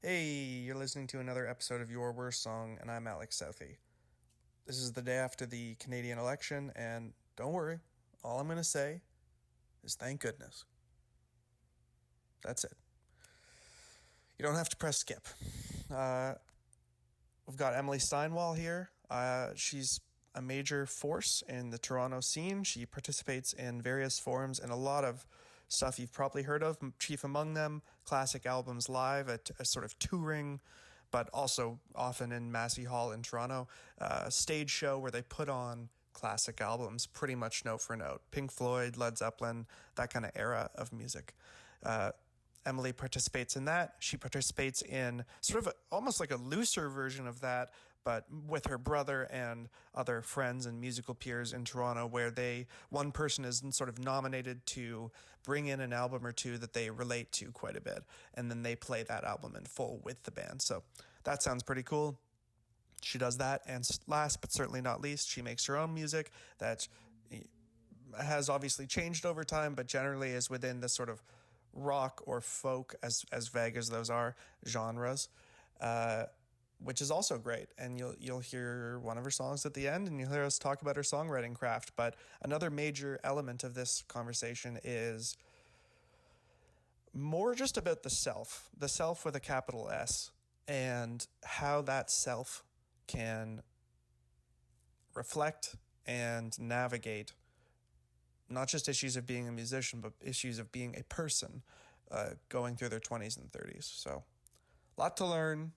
Hey, you're listening to another episode of Your Worst Song, and I'm Alex Southey. This is the day after the Canadian election, and don't worry, all I'm going to say is thank goodness. That's it. You don't have to press skip. We've got Emily Steinwall here. She's a major force in the Toronto scene. She participates in various forums and a lot of stuff you've probably heard of, chief among them Classic Albums Live, a sort of touring, but also often in Massey Hall in Toronto, stage show where they put on classic albums pretty much note for note. Pink Floyd, Led Zeppelin, that kind of era of music. Emily participates in that. She participates in sort of almost like a looser version of that, but with her brother and other friends and musical peers in Toronto, where one person is sort of nominated to bring in an album or two that they relate to quite a bit, and then they play that album in full with the band. So that sounds pretty cool. She does that, and last but certainly not least, she makes her own music that has obviously changed over time, but generally is within the sort of rock or folk, as vague as those are, genres, which is also great. And you'll hear one of her songs at the end, and you'll hear us talk about her songwriting craft. But another major element of this conversation is more just about the self with a capital S, and how that self can reflect and navigate not just issues of being a musician, but issues of being a person going through their 20s and 30s. So, a lot to learn.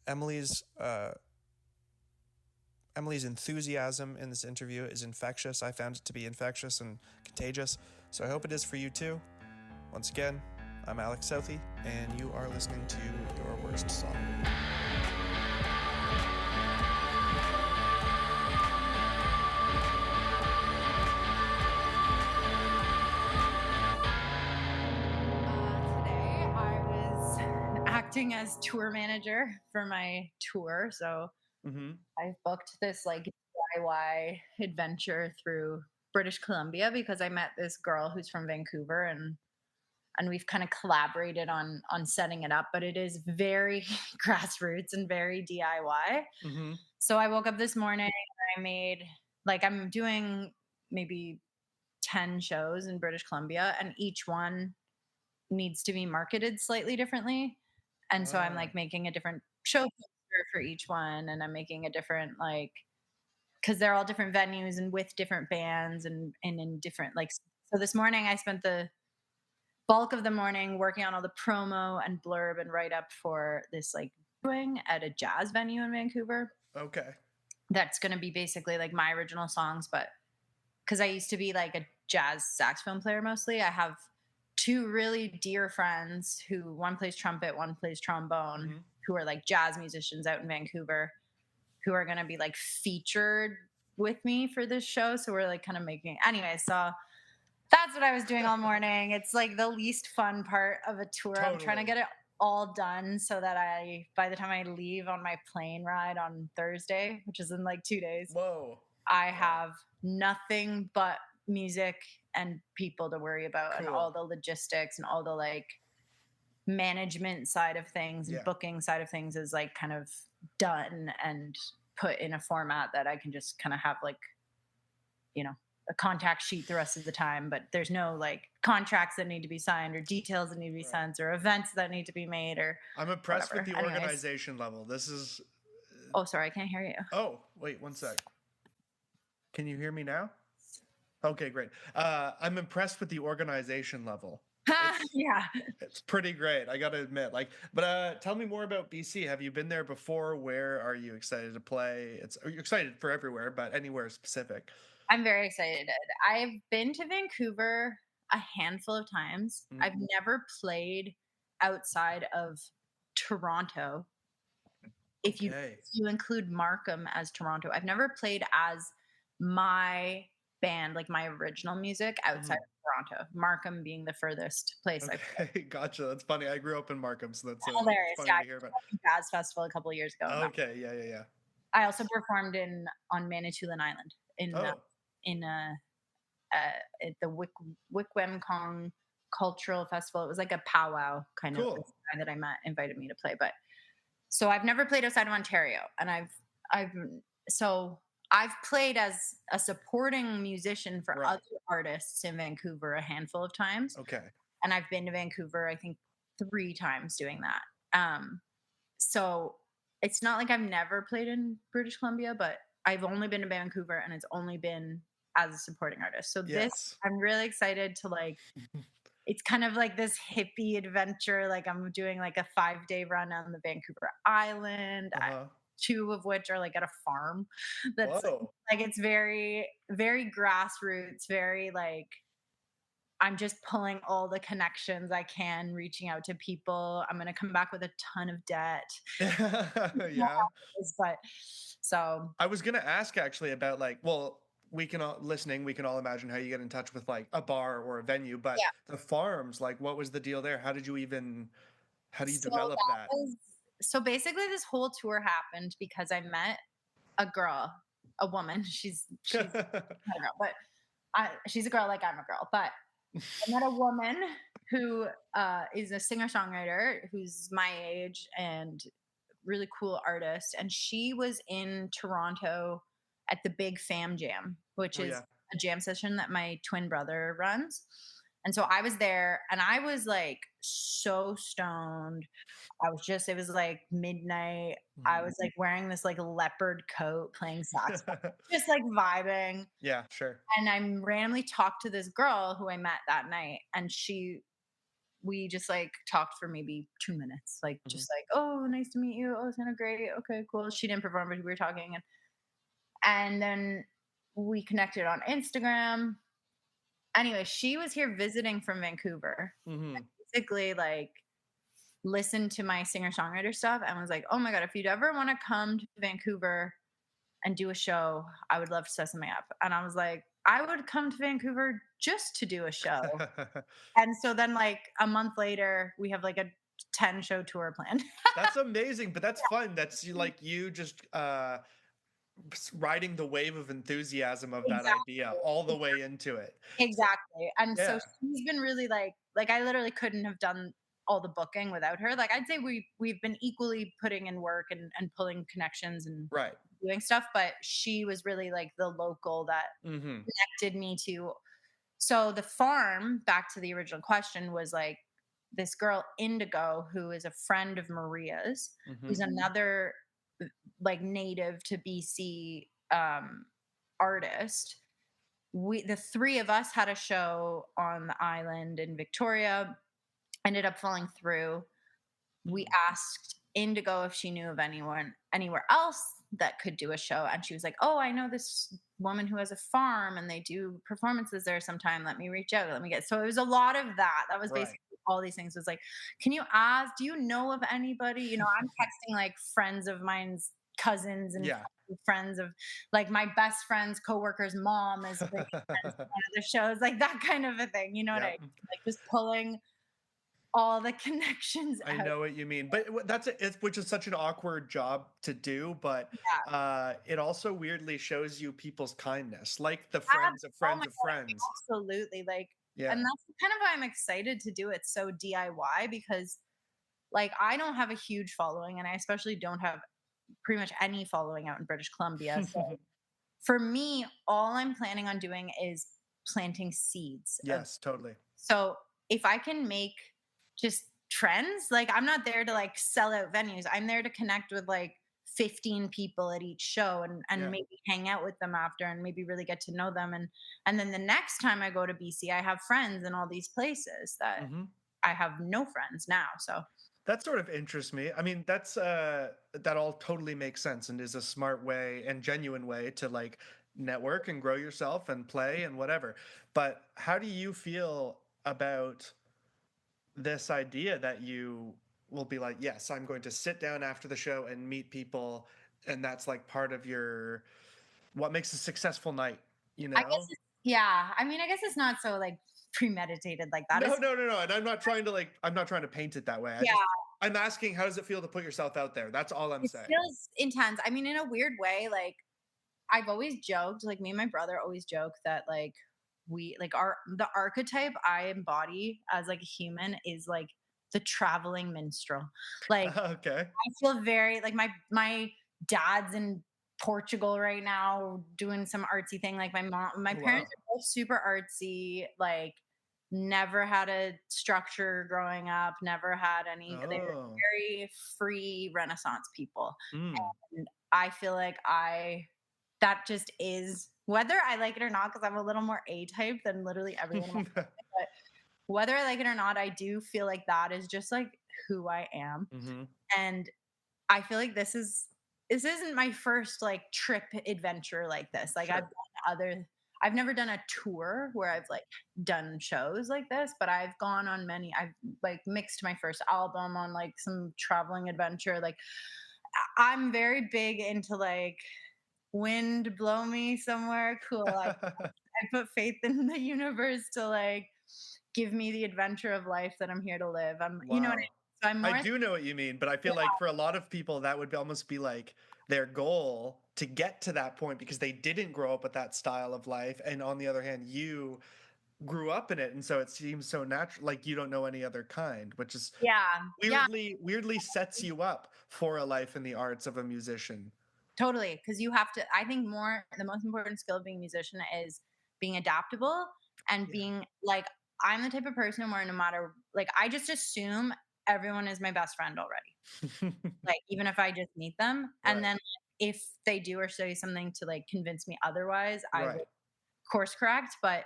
Emily's enthusiasm in this interview is infectious. I found it to be infectious and contagious, so I hope it is for you too. Once again, I'm Alex Southey, and you are listening to Your Worst Song. Acting as tour manager for my tour. So I've booked this like DIY adventure through British Columbia because I met this girl who's from Vancouver, and we've kind of collaborated on setting it up, but it is very grassroots and very DIY. So I woke up this morning and I'm doing maybe 10 shows in British Columbia, and each one needs to be marketed slightly differently. And so I'm like making a different show poster for each one, and I'm making a different, like, because they're all different venues and with different bands and in different, like, so this morning I spent the bulk of the morning working on all the promo and blurb and write up for this like doing at a jazz venue in Vancouver. Okay. That's going to be basically like my original songs, but because I used to be like a jazz saxophone player mostly, I have two really dear friends who one plays trumpet, one plays trombone, who are like jazz musicians out in Vancouver, who are going to be like featured with me for this show. So we're like kind of anyway, so that's what I was doing all morning. It's like the least fun part of a tour. Totally. I'm trying to get it all done so that by the time I leave on my plane ride on Thursday, which is in like 2 days, I have nothing but music and people to worry about. Cool. And all the logistics and all the like management side of things and booking side of things is like kind of done and put in a format that I can just kind of have like, you know, a contact sheet the rest of the time, but there's no like contracts that need to be signed or details that need to be sent or events that need to be made or I'm impressed with the organization level. This is... Oh, sorry, I can't hear you. Oh, wait, one sec. Can you hear me now? Okay, great. I'm impressed with the organization level. Yeah, it's pretty great, I gotta admit. But tell me more about BC. Have you been there before? Where are you excited to play? You're excited for everywhere, but anywhere specific? I'm very excited. I've been to Vancouver a handful of times. I've never played outside of Toronto. If you include Markham as Toronto, I've never played as my band, like my original music, outside of Toronto. Markham being the furthest place I've played. Gotcha. That's funny. I grew up in Markham, so that's hilarious. Funny to hear about. Jazz festival a couple of years ago. Okay, yeah. I also performed on Manitoulin Island at the Wikwemkong cultural festival. It was like a powwow kind of. This Cool. guy that I met invited me to play, but so I've never played outside of Ontario, and I've so I've played as a supporting musician for Right. other artists in Vancouver a handful of times, Okay. and I've been to Vancouver I think 3 times doing that. So it's not like I've never played in British Columbia, but I've only been to Vancouver, and it's only been as a supporting artist. So this Yes. I'm really excited to like it's kind of like this hippie adventure. Like I'm doing like a 5-day run on the Vancouver Island, Uh-huh. 2 of which are like at a farm. That's Whoa. like it's very, very grassroots, very like I'm just pulling all the connections I can, reaching out to people. I'm gonna come back with a ton of debt. Yeah. But so I was gonna ask actually about like, well, we can all listening, we can all imagine how you get in touch with like a bar or a venue, but yeah. the farms, like what was the deal there? How do you So develop that that? was so basically this whole tour happened because I met a girl, a woman. She's not a girl, but she's a girl like I'm a girl. But I met a woman who is a singer-songwriter who's my age and really cool artist. And she was in Toronto at the Big Fam Jam, which Oh is yeah. a jam session that my twin brother runs. And so I was there and I was like so stoned. It was like midnight. I Mhm. was like wearing this like leopard coat playing saxophone, just like vibing. Yeah, sure. And I randomly talked to this girl who I met that night, and we just like talked for maybe 2 minutes, like Mhm. just like, oh, nice to meet you. Oh, it's kind of great. Okay, cool. She didn't perform, but we were talking, and then we connected on Instagram. Anyway, she was here visiting from Vancouver. Mhm. Basically, like listened to my singer songwriter stuff and was like, oh my god, if you'd ever want to come to Vancouver and do a show, I would love to set something up. And I was like, I would come to Vancouver just to do a show. And so then like a month later, we have like a 10 show tour planned. That's amazing, but that's fun. That's like you just riding the wave of enthusiasm of that idea all the Exactly. way into it. So, Exactly. And so yeah, she's been really like I literally couldn't have done all the booking without her. Like I'd say we've been equally putting in work and pulling connections and right. doing stuff, but she was really like the local that Mhm. connected me to. So the farm, back to the original question, was like this girl Indigo, who is a friend of Maria's, who's Mhm. another like native to BC artist. The 3 of us had a show on the island in Victoria, ended up falling through. We Mhm. asked Indigo if she knew of anyone anywhere else that could do a show, and she was like, oh, I know this woman who has a farm and they do performances there sometime. Let me reach out, let me get. So it was a lot of that was Right. basically all these things. Was like, can you ask, do you know of anybody? I'm texting like friends of mine's cousins and Yeah. friends of like my best friend's coworker's mom is bringing friends to one of the shows, like that kind of a thing, you know what I Yep. mean? Like just pulling all the connections I out. know what you mean, but which is such an awkward job to do, but Yeah. it also weirdly shows you people's kindness, like the Ab friends of Oh my friends of god, friends. absolutely, like and Yeah. that's kind of why I'm excited to do it so DIY because, like, I don't have a huge following, and I especially don't have pretty much any following out in British Columbia, so for me, all I'm planning on doing is planting seeds of Yes, totally. so if I can make just trends, like I'm not there to like sell out venues. I'm there to connect with like 15 people at each show and Yeah. maybe hang out with them after and maybe really get to know them. And then the next time I go to BC, I have friends in all these places that Mhm. I have no friends now. So That sort of interests me. I mean, that all totally makes sense and is a smart way and genuine way to like network and grow yourself and play and whatever. But how do you feel about this idea that you will be like, yes, I'm going to sit down after the show and meet people, and that's like part of your what makes a successful night, you I guess know? yeah, I mean, I guess it's not so like premeditated like that. No, It's no, no, no. And I'm not trying to paint it that way. yeah, I'm asking how does it feel to put yourself out there? That's all I'm it saying. feels intense. I mean, in a weird way, like I've always joked, like me and my brother always joke that like the archetype I embody as like a human is like the traveling minstrel. Like Okay. I feel very like my dad's in Portugal right now doing some artsy thing. Like my Oh, parents wow. are both super artsy, like never had a structure growing up, never had any, they're Oh. very free Renaissance people. Mm. And I feel like that just is whether I like it or not, because I'm a little more A type than literally everyone in my family, but whether I like it or not, I do feel like that is just like who I am. Hmm. And I feel like this isn't my first like trip adventure like this. Like Sure. I've never done a tour where I've like done shows like this, but I've gone on many. I've like mixed my first album on like some traveling adventure. Like I'm very big into like wind blow me somewhere cool. I put faith in the universe to like give me the adventure of life that I'm here to live. You know what I Wow. mean? So I'm I more do know what you mean, but I feel like for a lot of people, that would almost be like their goal to get to that point because they didn't grow up with that style of life. And on the other hand, you grew up in it. And so it seems so natural, like you don't know any other kind, which is yeah, yeah. weirdly sets you up for a life in the arts of a musician. Totally, because you have to. I think the most important skill of being a musician is being adaptable and Yeah. being like, I'm the type of person where no matter, like, I just assume everyone is my best friend already. Like, even if I just meet them. And Right. then if they do or say something to like convince me otherwise, I will Right. course correct. But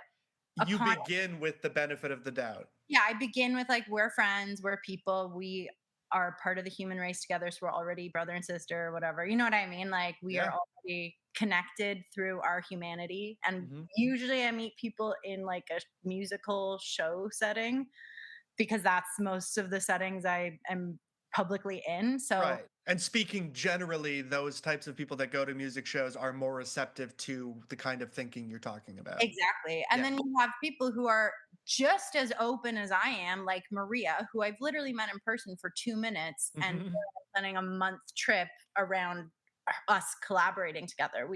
You upon begin with the benefit of the doubt. yeah, I begin with like we're friends, we're people, we are part of the human race together, so we're already brother and sister or whatever. You know what I mean? Like we are Yeah. already connected through our humanity. And Hmm. usually I meet people in like a musical show setting because that's most of the settings I am publicly in. So Right. And speaking generally, those types of people that go to music shows are more receptive to the kind of thinking you're talking about. exactly. And Yeah. then you have people who are just as open as I am, like Maria, who I've literally met in person for 2 minutes and Hmm. we're planning a month trip around us collaborating together.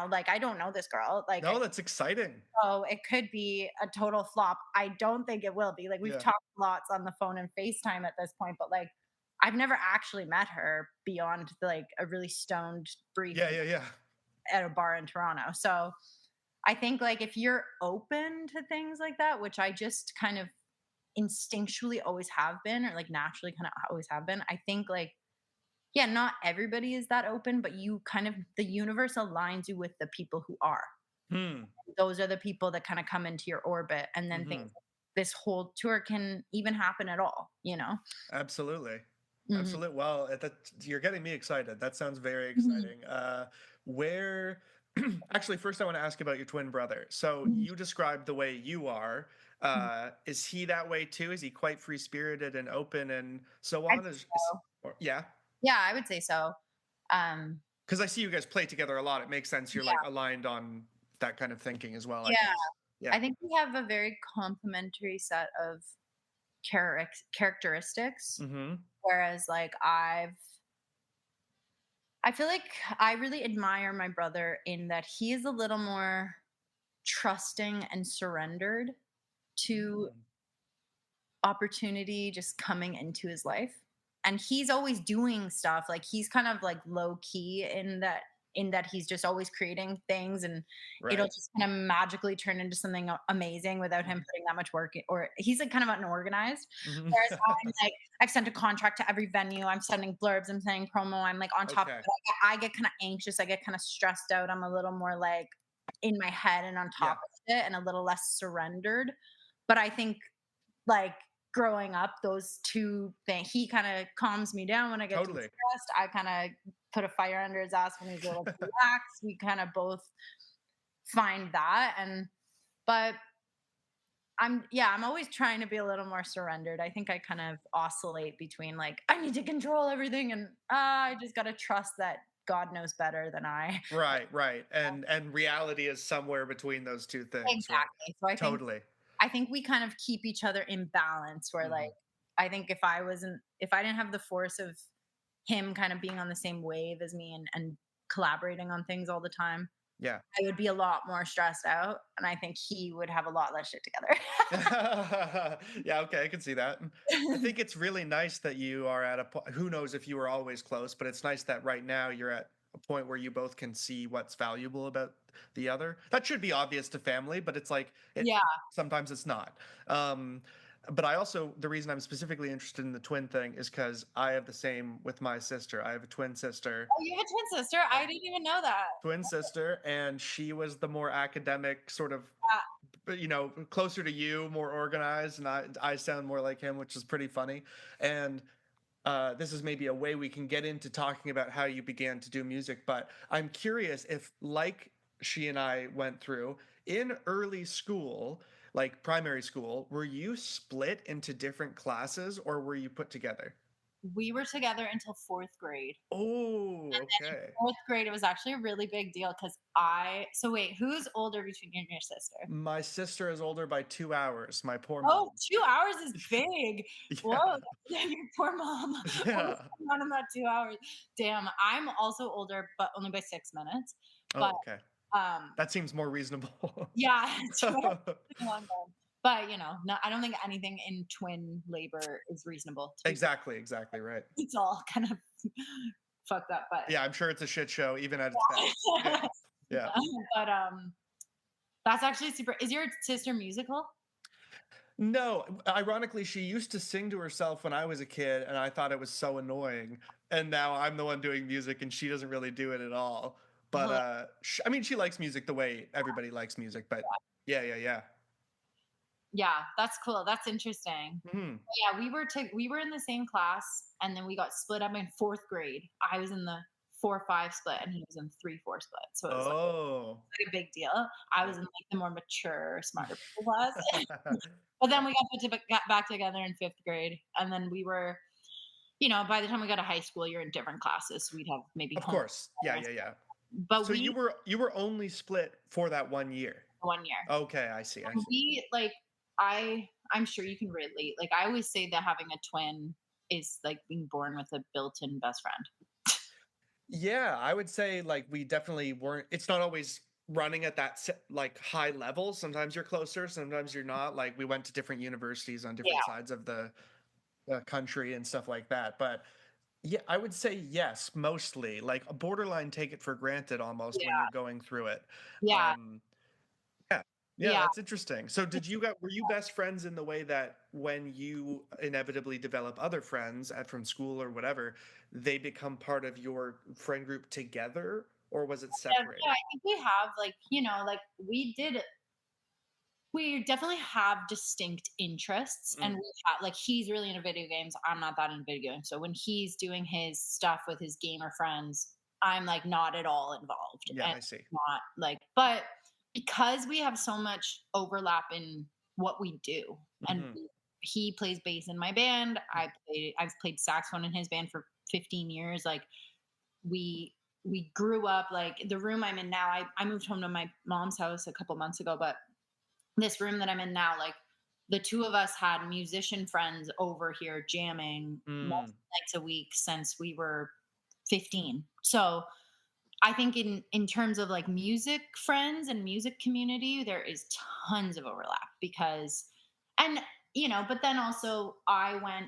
Like I don't know this girl. No, that's exciting. So it could be a total flop. I don't think it will be. Like we've Yeah. talked lots on the phone and FaceTime at this point, but like I've never actually met her beyond like a really stoned brief Yeah. Yeah. Yeah. at a bar in Toronto. So I think like if you're open to things like that, which I just kind of instinctually always have been, or like naturally kind of always have been, I think like, yeah, not everybody is that open, but the universe aligns you with the people who are. Hmm. Those are the people that kind of come into your orbit. And then Hmm. things, this whole tour can even happen at all, you know? Absolutely. Mhm. Absolutely. Well, you're getting me excited. That sounds very Mhm. exciting. Where, actually, first I want to ask about your twin brother. So Mhm. you described the way you are. Is he that way too? Is he quite free spirited and open and so I'd on? say so. Yeah. Yeah, I would say so. Um, Because I see you guys play together a lot. It makes sense. You're like yeah, aligned on that kind of thinking as well, I yeah. guess. Yeah. I think we have a very complementary set of characteristics. Mm-hmm. Whereas, like, I feel like I really admire my brother in that he is a little more trusting and surrendered to Mm. opportunity just coming into his life. And he's always doing stuff. Like he's kind of like low key in that he's just always creating things and it'll Right. just kind of magically turn into something amazing without him putting that much work in, or he's like kind of unorganized. Mhm. Whereas I'm like, I've sent a contract to every venue, I'm sending blurbs, I'm sending promo, I'm like on top of Okay. it. I get kind of anxious, I get kind of stressed out, I'm a little more like in my head and on top Yeah. of it and a little less surrendered. But I think like growing up, those two things, he kind of calms me down when I get too Totally. stressed. I kind of put a fire under his ass when he's a little too lax. We kind of both find that. But I'm always trying to be a little more surrendered. I think I kind of oscillate between like, I need to control everything and I just got to trust that God knows better than I. Right, right. And reality is somewhere between those two things, right? Exactly. So Totally. I think we kind of keep each other in balance where like Mhm. I think if I didn't have the force of him kind of being on the same wave as me and collaborating on things all the time, Yeah. I would be a lot more stressed out, and I think he would have a lot less shit together. Yeah, okay, I can see that. I think it's really nice that you are at a point. Who knows if you were always close, but it's nice that right now you're at a point where you both can see what's valuable about the other. That should be obvious to family, but it's like it Yeah. sometimes it's not. Um, but I also the reason I'm specifically interested in the twin thing is because I have the same with my sister. I have a twin sister. Oh, you have a twin sister? I didn't even know that. Twin sister, and she was the more academic sort of, Yeah. closer to you, more organized, and I sound more like him, which is pretty funny. And this is maybe a way we can get into talking about how you began to do music. But I'm curious if, like she and I went through in early school, like primary school, were you split into different classes or were you put together? We were together until 4th grade. Oh, In okay. 4th grade, it was actually a really big deal because so wait, who's older between you and your sister? My sister is older by 2 hours. My poor Oh, mom. 2 hours is big. Yeah. Whoa, your poor mom. What was Yeah. going on in that 2 hours? Damn, I'm also older, but only by 6 minutes. But, Oh, okay. um, That seems more reasonable. yeah, 2 hours is a long time. But, no, I don't think anything in twin labor is reasonable, to be fair. Exactly, exactly right. It's all kind of fucked up, but Yeah, I'm sure it's a shit show even at its best. Yeah. Yeah. but, that's actually super. Is your sister musical? No, ironically, she used to sing to herself when I was a kid, and I thought it was so annoying. And now I'm the one doing music, and she doesn't really do it at all. But I mean, she likes music the way everybody likes music. But yeah, yeah, yeah. Yeah, that's cool. That's interesting. Hmm. Yeah, we were in the same class, and then we got split up in 4th grade. I was in the 4-5 split, and he was in 3-4 split. So it was Oh. like a big deal. I was Yeah. in like the more mature, smarter people class. But then we got back together in 5th grade, and then we were, by the time we got to high school, you're in different classes. So we'd have maybe Of home, course. Yeah, yeah, yeah. but So we you were only split for that 1 year. 1 year. Okay, I see. I And see. we like I'm sure you can relate. Like I always say that having a twin is like being born with a built-in best friend. Yeah, I would say like we definitely weren't. It's not always running at that like high level. Sometimes you're closer, sometimes you're not. Like we went to different universities on different Yeah. sides of the country and stuff like that. But yeah, I would say yes, mostly. Like a borderline take it for granted almost when you're Yeah. going through it. Yeah. Um, Yeah. Yeah, Yeah. that's interesting. So were you best friends in the way that when you inevitably develop other friends at from school or whatever, they become part of your friend group together, or was it Yeah, separated? I think we have like, like we definitely have distinct interests, and Mm, we have like he's really into video games. I'm not that into video games. So when he's doing his stuff with his gamer friends, I'm like not at all involved yeah, and I see. not like but because we have so much overlap in what we do and Hmm. he plays bass in my band, I've played saxophone in his band for 15 years. Like we grew up like the room I'm in now. I moved home to my mom's house a couple months ago, but this room that I'm in now, like the two of us had musician friends over here jamming Mm, multiple nights a week since we were 15. So I think in terms of like music friends and music community, there is tons of overlap because and but then also I went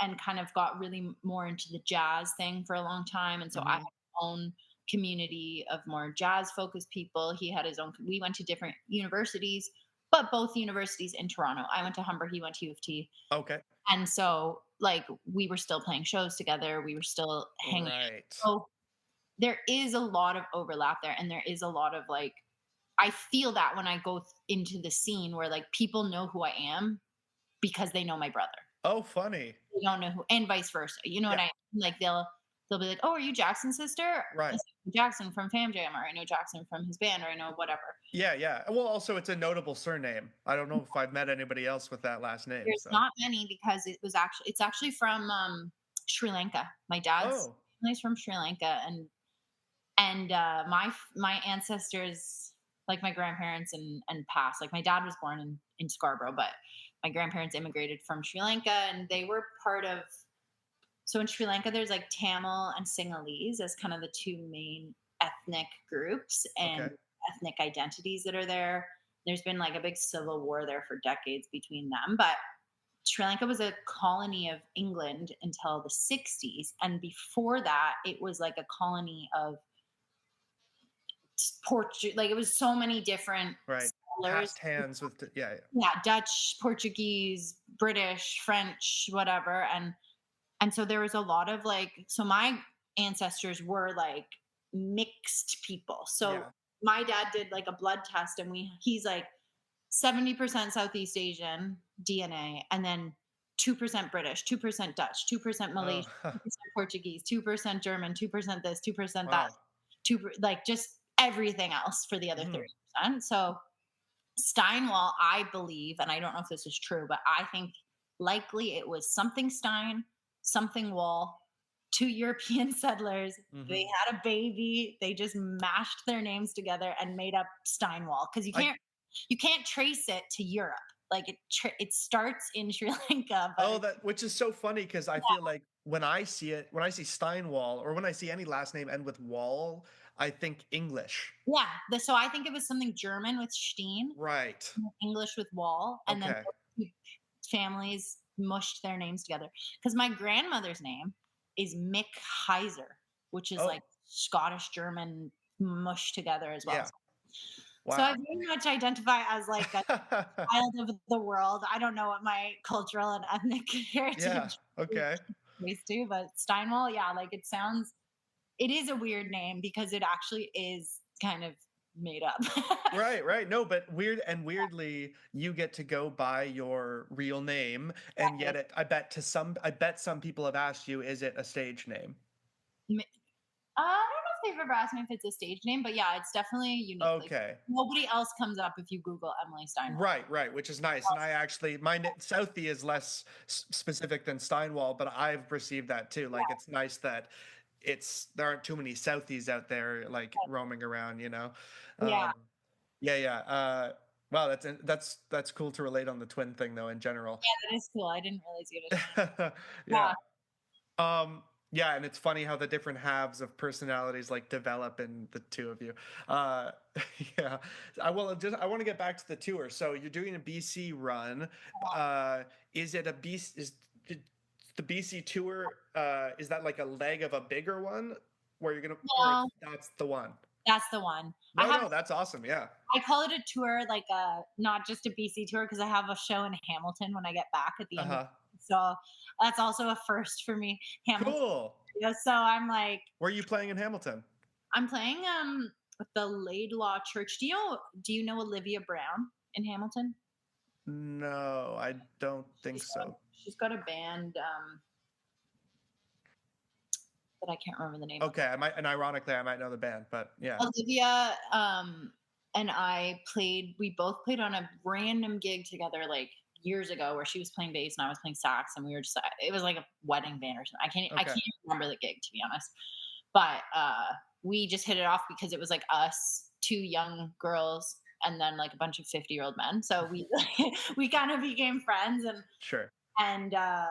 and kind of got really more into the jazz thing for a long time. And so I had hmm. my own community of more jazz focused people. He had his own, we went to different universities, but both universities in Toronto. I went to Humber, he went to U of T. Okay. And so like we were still playing shows together. We were still hanging Right. out. So there is a lot of overlap there. And there is a lot of like, I feel that when I go into the scene where like people know who I am because they know my brother, Oh, funny. they don't know who, and vice versa. You know what Yeah. I mean? Like they'll be like, "Oh, are you Jackson's sister?" I Right. say, Jackson from Fam Jam, or I know Jackson from his band, or I know whatever. Yeah, yeah. Well, also it's a notable surname. I don't know if I've met anybody else with that last name. There's So. not many because it's actually from Sri Lanka. My dad's Oh. family's from Sri Lanka, and my ancestors, like my grandparents and past, like my dad was born in Scarborough, but my grandparents immigrated from Sri Lanka, and they were part of. So in Sri Lanka, there's like Tamil and Sinhalese as kind of the two main ethnic groups and Okay. ethnic identities that are there. There's been like a big civil war there for decades between them, but Sri Lanka was a colony of England until the 60s, and before that it was like a colony of Portugal. Like it was so many different Right. settlers. Past hands with yeah, yeah. Yeah, Dutch, Portuguese, British, French, whatever. And so there was a lot of like, so my ancestors were like mixed people. So Yeah. my dad did like a blood test, and he's like 70% Southeast Asian DNA, and then 2% British, 2% Dutch, 2% Oh, Malaysian, 2% Portuguese, 2% German, 2% this, 2% that, wow. like just everything else for the other Mhm. 30%. So Steinwall, I believe, and I don't know if this is true, but I think likely it was something Stein, something Wall, two European settlers. They Mhm. had a baby. They just mashed their names together and made up Steinwall, because I you can't trace it to Europe. Like it starts in Sri Lanka, but Oh, that which is so funny because I feel like when I see it, when I see Steinwall or when I see any last name end with Wall, I think English. yeah. So I think it was something German with Steen, Right. English with Wall, and then Okay. those two families mushed their names together. Because my grandmother's name is Mick Heiser, which is like Oh, Scottish German mushed together as well. yeah. So I Wow. very much identify as like a child of the world. I don't know what my cultural and ethnic Yeah. heritage is Okay. based to, but Steinwall, yeah, like it is a weird name because it actually is kind of made up. Right, right. No, but weirdly, you get to go by your real name, and Right. yet I bet some people have asked you, is it a stage name? I don't know if they've ever asked me if it's a stage name, but yeah, it's definitely unique. Like Okay. nobody else comes up if you Google Emily Steinwall. Right, right, which is nice. And I actually, Southey is less specific than Steinwall, but I've received that too. Like, it's nice that there aren't too many Southies out there like roaming around, you know? Yeah, Um, yeah, yeah. Wow, that's cool to relate on the twin thing though in general. yeah, that is cool. I didn't realize you had a twin. Yeah. Yeah, Yeah, and it's funny how the different halves of personalities like develop in the two of you. Uh, yeah, I want to get back to the tour. So you're doing a BC run. Is it a BC? The BC tour? Is that like a leg of a bigger one where you're gonna, or no, that's the one? that's the one. No, no, that's awesome. Yeah. I call it a tour, like a not just a BC tour, because I have a show in Hamilton when I get back at the Uh end of. huh. So that's also a first for me, Hamilton. Cool. Yeah, so I'm like, Where are you playing in Hamilton? I'm playing with the Laidlaw Church. Do you know Olivia Brown in Hamilton? No, I don't think so. She's got a band that I can't remember the name of. Okay, and ironically, I might know the band, but yeah. Olivia and we both played on a random gig together like years ago, where she was playing bass and I was playing sax, and we were just it was like a wedding band or something. I Okay. can't remember the gig, to be honest. But we just hit it off because it was like us, two young girls, and then like a bunch of 50-year-old men. So we we kind of became friends, Sure. and uh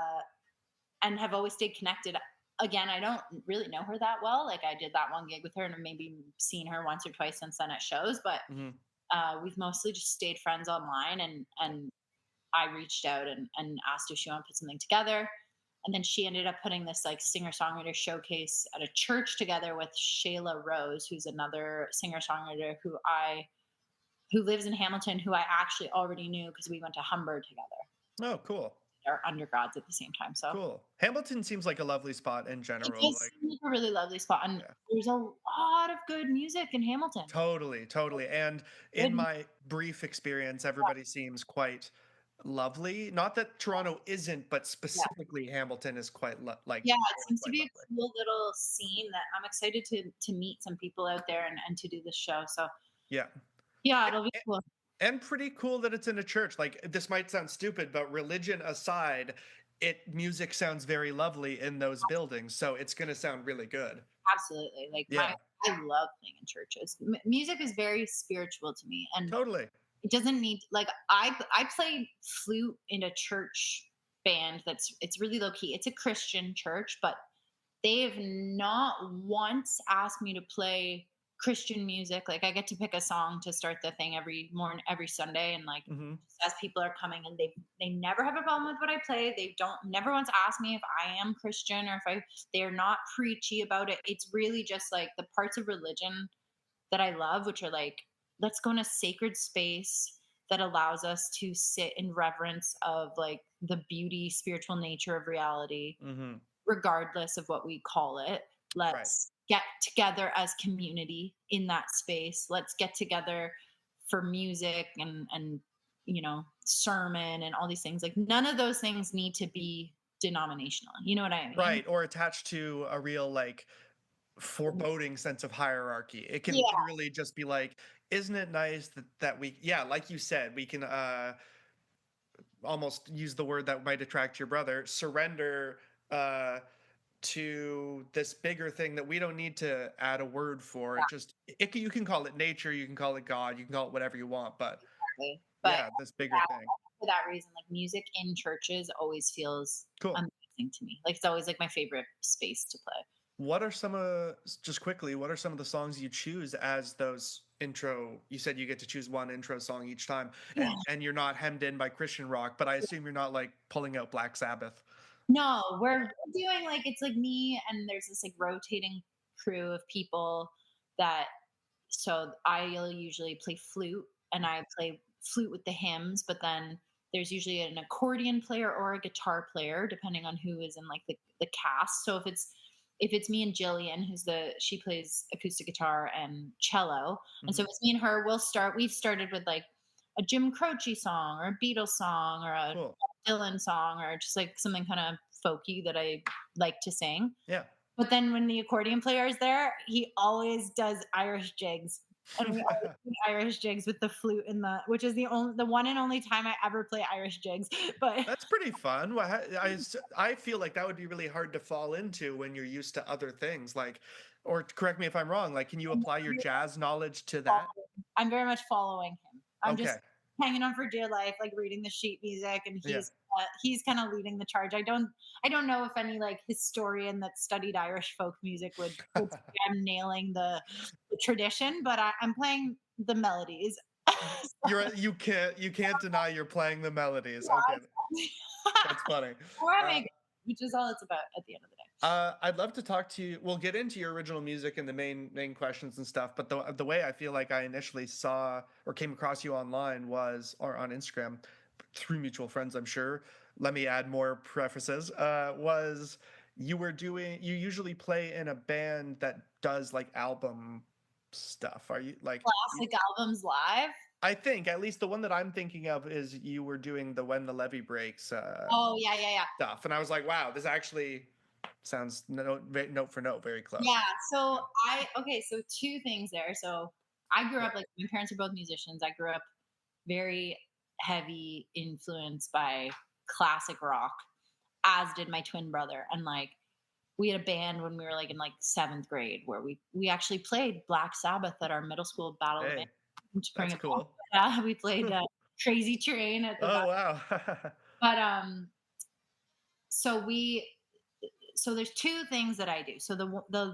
and have always stayed connected. Again, I don't really know her that well. Like I did that one gig with her and maybe seen her once or twice since then at shows, but Hmm. we've mostly just stayed friends online, and I reached out and asked if she wanted to put something together. And then she ended up putting this like singer-songwriter showcase at a church together with Shayla Rose, who's another singer-songwriter who lives in Hamilton, who I actually already knew because we went to Humber together, Oh, cool. our undergrads at the same time. So Cool. Hamilton seems like a lovely spot in it general. does Like, seem like a really lovely spot, and yeah, there's a lot of good music in Hamilton. totally, totally. And in Good, my brief experience, everybody seems quite lovely. Not that Toronto isn't, but yeah, specifically Hamilton is quite like yeah. It seems to quite be a lovely. cool little scene that I'm excited to meet some people out there and to do this show. So Yeah. yeah, it'll be cool. And pretty cool that it's in a church. Like, this might sound stupid, but religion aside, music sounds very lovely in those buildings, so it's gonna sound really good. Absolutely. Like Yeah, I love playing in churches. Music is very spiritual to me, and totally. it doesn't need like I play flute in a church band it's really low key. It's a Christian church, but they have not once asked me to play Christian music. Like I get to pick a song to start the thing every morning, every Sunday, and like Hmm. just as people are coming, and they never have a problem with what I play. They don't never once ask me if I am Christian or if I. They're not preachy about it. It's really just like the parts of religion that I love, which are like, let's go in a sacred space that allows us to sit in reverence of like the beauty, spiritual nature of reality, Hmm. regardless of what we call it. Right. Let's get together as community in that space. Let's get together for music and sermon and all these things. Like none of those things need to be denominational. You know what I mean? Right. Or attached to a real like foreboding sense of hierarchy. It can Yeah. literally just be like, isn't it nice that we, yeah, like you said, we can almost use the word that might attract your brother, surrender uh to this bigger thing that we don't need to add a word for. It just you can call it nature, you can call it God, you can call it whatever you want, but Exactly. But yeah, this bigger thing. for that reason, like music in churches always feels Cool. amazing to me. Like it's always like my favorite space to play. What are some just quickly, what are some of the songs you choose as those intro? You said you get to choose one intro song each time, Yeah. and you're not hemmed in by Christian rock, but I assume you're not like pulling out Black Sabbath. No, we're doing like it's like me and there's this like rotating crew of people that so I'll usually play flute and I play flute with the hymns, but then there's usually an accordion player or a guitar player depending on who is in like the cast. So if it's me and Jillian, she plays acoustic guitar and cello. And so Hmm. if it's me and her, we've started with like a Jim Croce song or a Beatles song or a Cool. Dylan song or just like something kind of folky that I like to sing. Yeah. But then when the accordion player is there, he always does Irish jigs. And we always do Irish jigs with the flute in which is the one and only time I ever play Irish jigs. But That's pretty fun. I feel like that would be really hard to fall into when you're used to other things. Like, or correct me if I'm wrong. Like, can you apply your jazz knowledge to that? I'm very much following him. I'm just Okay. hanging on for dear life, like reading the sheet music, and Yeah. he's kind of leading the charge. I don't know if any like historian that studied Irish folk music would say I'm nailing the tradition, but I'm playing the melodies. You can't deny you're playing the melodies. Okay, that's funny. Or I Uh, make it, which is all it's about at the end of the day. I'd love to talk to you. We'll get into your original music and the main questions and stuff. But the way I feel like I initially saw or came across you online was or on Instagram through mutual friends, I'm sure. Let me add more prefaces. Was you usually play in a band that does like album stuff? Are you like? Classic albums live. I think at least the one that I'm thinking of is you were doing the When the Levee Breaks Oh yeah, yeah, yeah. stuff, and I was like, wow, this actually sounds note for note very close. Yeah. Yeah. So okay, so two things there. So I grew Yeah. up like my parents are both musicians. I grew up very heavy influenced by classic rock, as did my twin brother. And like we had a band when we were like in like seventh grade where we actually played Black Sabbath at our middle school battle of Hey, to bring that's it back. cool. Yeah, we played Crazy Train at the Oh battle. wow. But so we so there's two things that I do. So the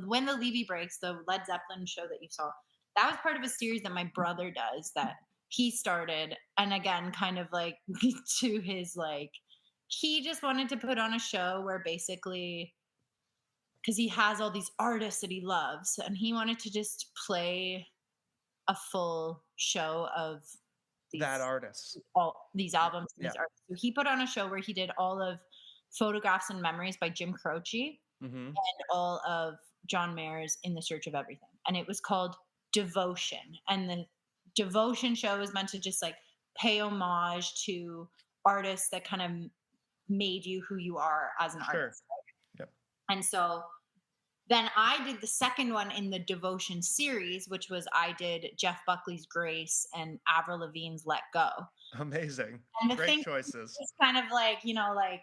When the Levee Breaks, the Led Zeppelin show that you saw, that was part of a series that my brother does that he started. And again, kind of like to his like, he just wanted to put on a show where basically, because he has all these artists that he loves, and he wanted to just play a full show of That these artist. all these Yeah. albums and Yeah. these artists. So he put on a show where he did all of Photographs and Memories by Jim Croce Hmm. and all of John Mayer's In the Search of Everything. And it was called Devotion. And the Devotion show is meant to just like pay homage to artists that kind of made you who you are as an Sure. artist. Yep. And so then I did the second one in the Devotion series, which was I did Jeff Buckley's Grace and Avril Lavigne's Let Go. Amazing. And the Great thing choices. is kind of like, like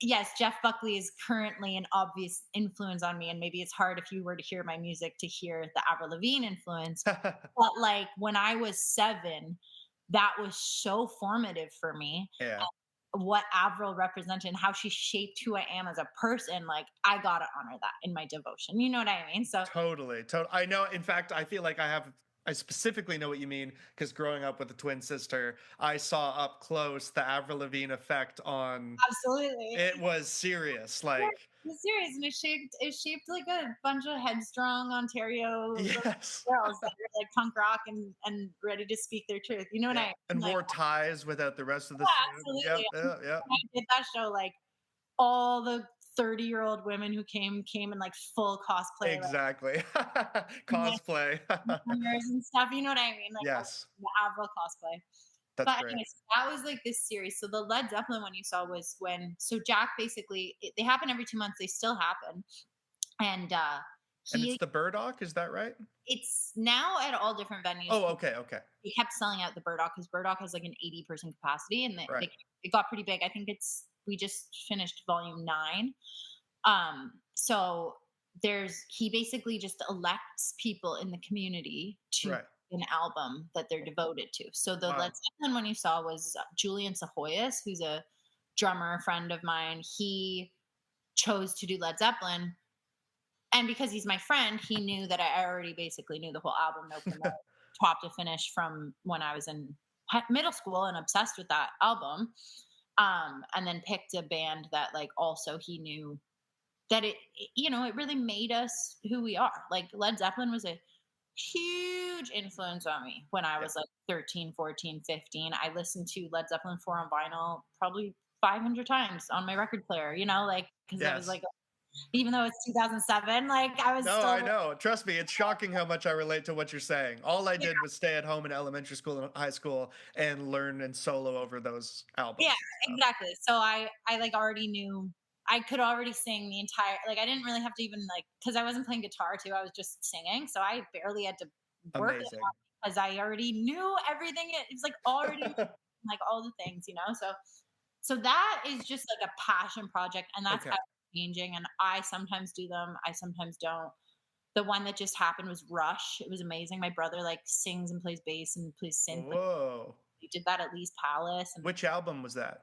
yes, Jeff Buckley is currently an obvious influence on me, and maybe it's hard if you were to hear my music to hear the Avril Lavigne influence. But like when I was 7, that was so formative for me. Yeah. what Avril represented and how she shaped who I am as a person, like I gotta honor that in my devotion. You know what I mean? So Totally. I know. In fact, I feel like I specifically know what you mean because growing up with a twin sister, I saw up close the Avril Lavigne effect on. absolutely. It was serious. Yeah, Like, it's serious, and it shaped like a bunch of headstrong Ontario little yes. girls that are like punk rock and ready to speak their truth. You know what I Yeah. mean? And Like, wore ties without the rest of the yeah, suit. absolutely. Yep. Yeah. Yeah. When I did that show, like all the 30-year-old women who came in like full cosplay, like Exactly. like Cosplay. singers and stuff. You know what I mean? Like Yes. the Avril cosplay. That's But great. anyways, that was like this series. So the Led Zeppelin one you saw was when so Jack basically they happen every 2 months. They still happen, and And it's he the Burdock, is that right? it's now at all different venues. Oh, okay. Okay. They kept selling out the Burdock because Burdock has like an 80% capacity, and Right. it got pretty big. I think we just finished volume 9. So he basically just elects people in the community to Right. an album that they're devoted to. So the Led Wow. Zeppelin one you saw was Julian Sahoyas, who's a drummer, friend of mine. He chose to do Led Zeppelin, and because he's my friend, he knew that I already basically knew the whole album, note for note, top to finish, from when I was in middle school and obsessed with that album. And then picked a band that like also he knew that it really made us who we are. Like Led Zeppelin was a huge influence on me when I Yeah. was like 13, 14, 15. I listened to Led Zeppelin 4 on vinyl probably 500 times on my record player, like because I was Yes. like, even though it's 2007, like I was No, still I know. Trust me, it's shocking how much I relate to what you're saying. All I did was stay at home in elementary school and high school and learn and solo over those albums yeah, and stuff. exactly. So I like already knew I could already sing the entire, like I didn't really have to even like, because I wasn't playing guitar too, I was just singing. So I barely had to work it Amazing. because I already knew everything. It's like already like all the things. So that is just like a passion project, and that's Okay. ever changing. And I sometimes do them, I sometimes don't. The one that just happened was Rush. It was amazing. My brother like sings and plays bass and plays synth. Whoa. We did that at Lee's Palace and Which album was that?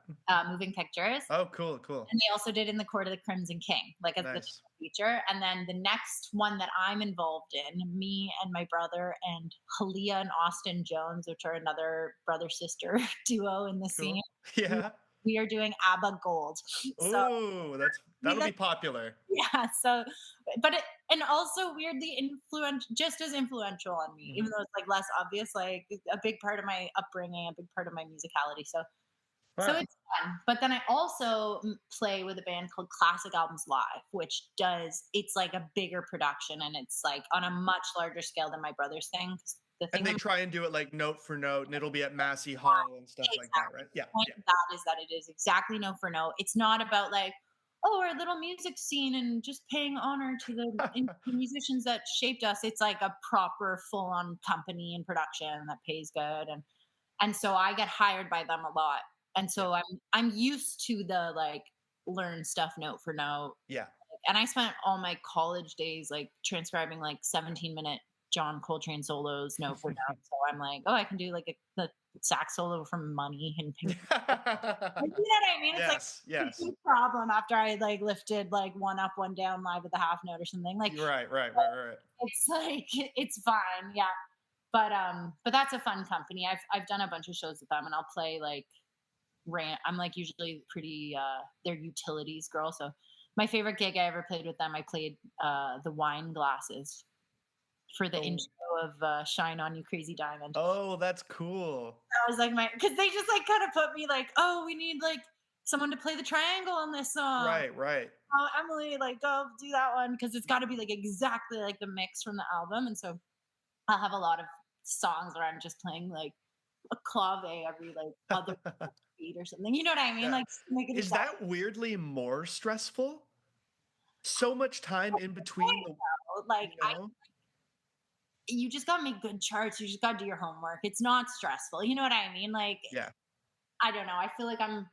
Moving Pictures. Oh, cool, cool. And they also did In the Court of the Crimson King, like as the Nice. feature. And then the next one that I'm involved in, me and my brother and Halia and Austin Jones, which are another brother sister duo in the scene, Cool. we, Yeah. we are doing ABBA Gold. So Ooh, that'll be popular. yeah, so and also weirdly influential, just as influential on me, even Mhm. though it's like less obvious, like a big part of my upbringing, a big part of my musicality. So Wow. it's fun. But then I also play with a band called Classic Albums Live, which it's like a bigger production, and it's like on a much larger scale than my brother's thing. 'Cause the And thing they that try and do it like note for note, and it'll be at Massey Hall and stuff like that, right? exactly Yeah, the point yeah. of that is that it is exactly note for note. It's not about like, oh, our little music scene and just paying honor to the musicians that shaped us. It's like a proper full on company and production that pays good, and so I get hired by them a lot. And Yeah, so I'm used to the like learn stuff note for note. yeah. And I spent all my college days like transcribing like 17-minute John Coltrane solos note for note. So I'm like, oh, I can do like the sax solo from Money and Pink. Like, you know what I mean? It's like Yes, a yes. big problem after I like lifted like one up, one down live at the half note or something. Like You're right, right, right, right. it's like it's fine, yeah. But that's a fun company. I've done a bunch of shows with them, and I'll play like I'm like usually pretty they're utilities girl. So my favorite gig I ever played with them, I played the wine glasses for the Oh, intro of Shine On You Crazy Diamond. oh, that's cool. That was like because they just like kind of put me like, oh, we need like someone to play the triangle on this song. Right, right. Oh, Emily, like go do that one because it's got to be like exactly like the mix from the album. And so I'll have a lot of songs where I'm just playing like a clave every like other beat or something. You know what I mean? Yeah. Like just to make it Is exact. that weirdly more stressful? So much time in between the, Like you know? you just gotta make good charts. You just gotta do your homework. It's not stressful. You know what I mean? Like Yeah. I don't know. I feel like I'm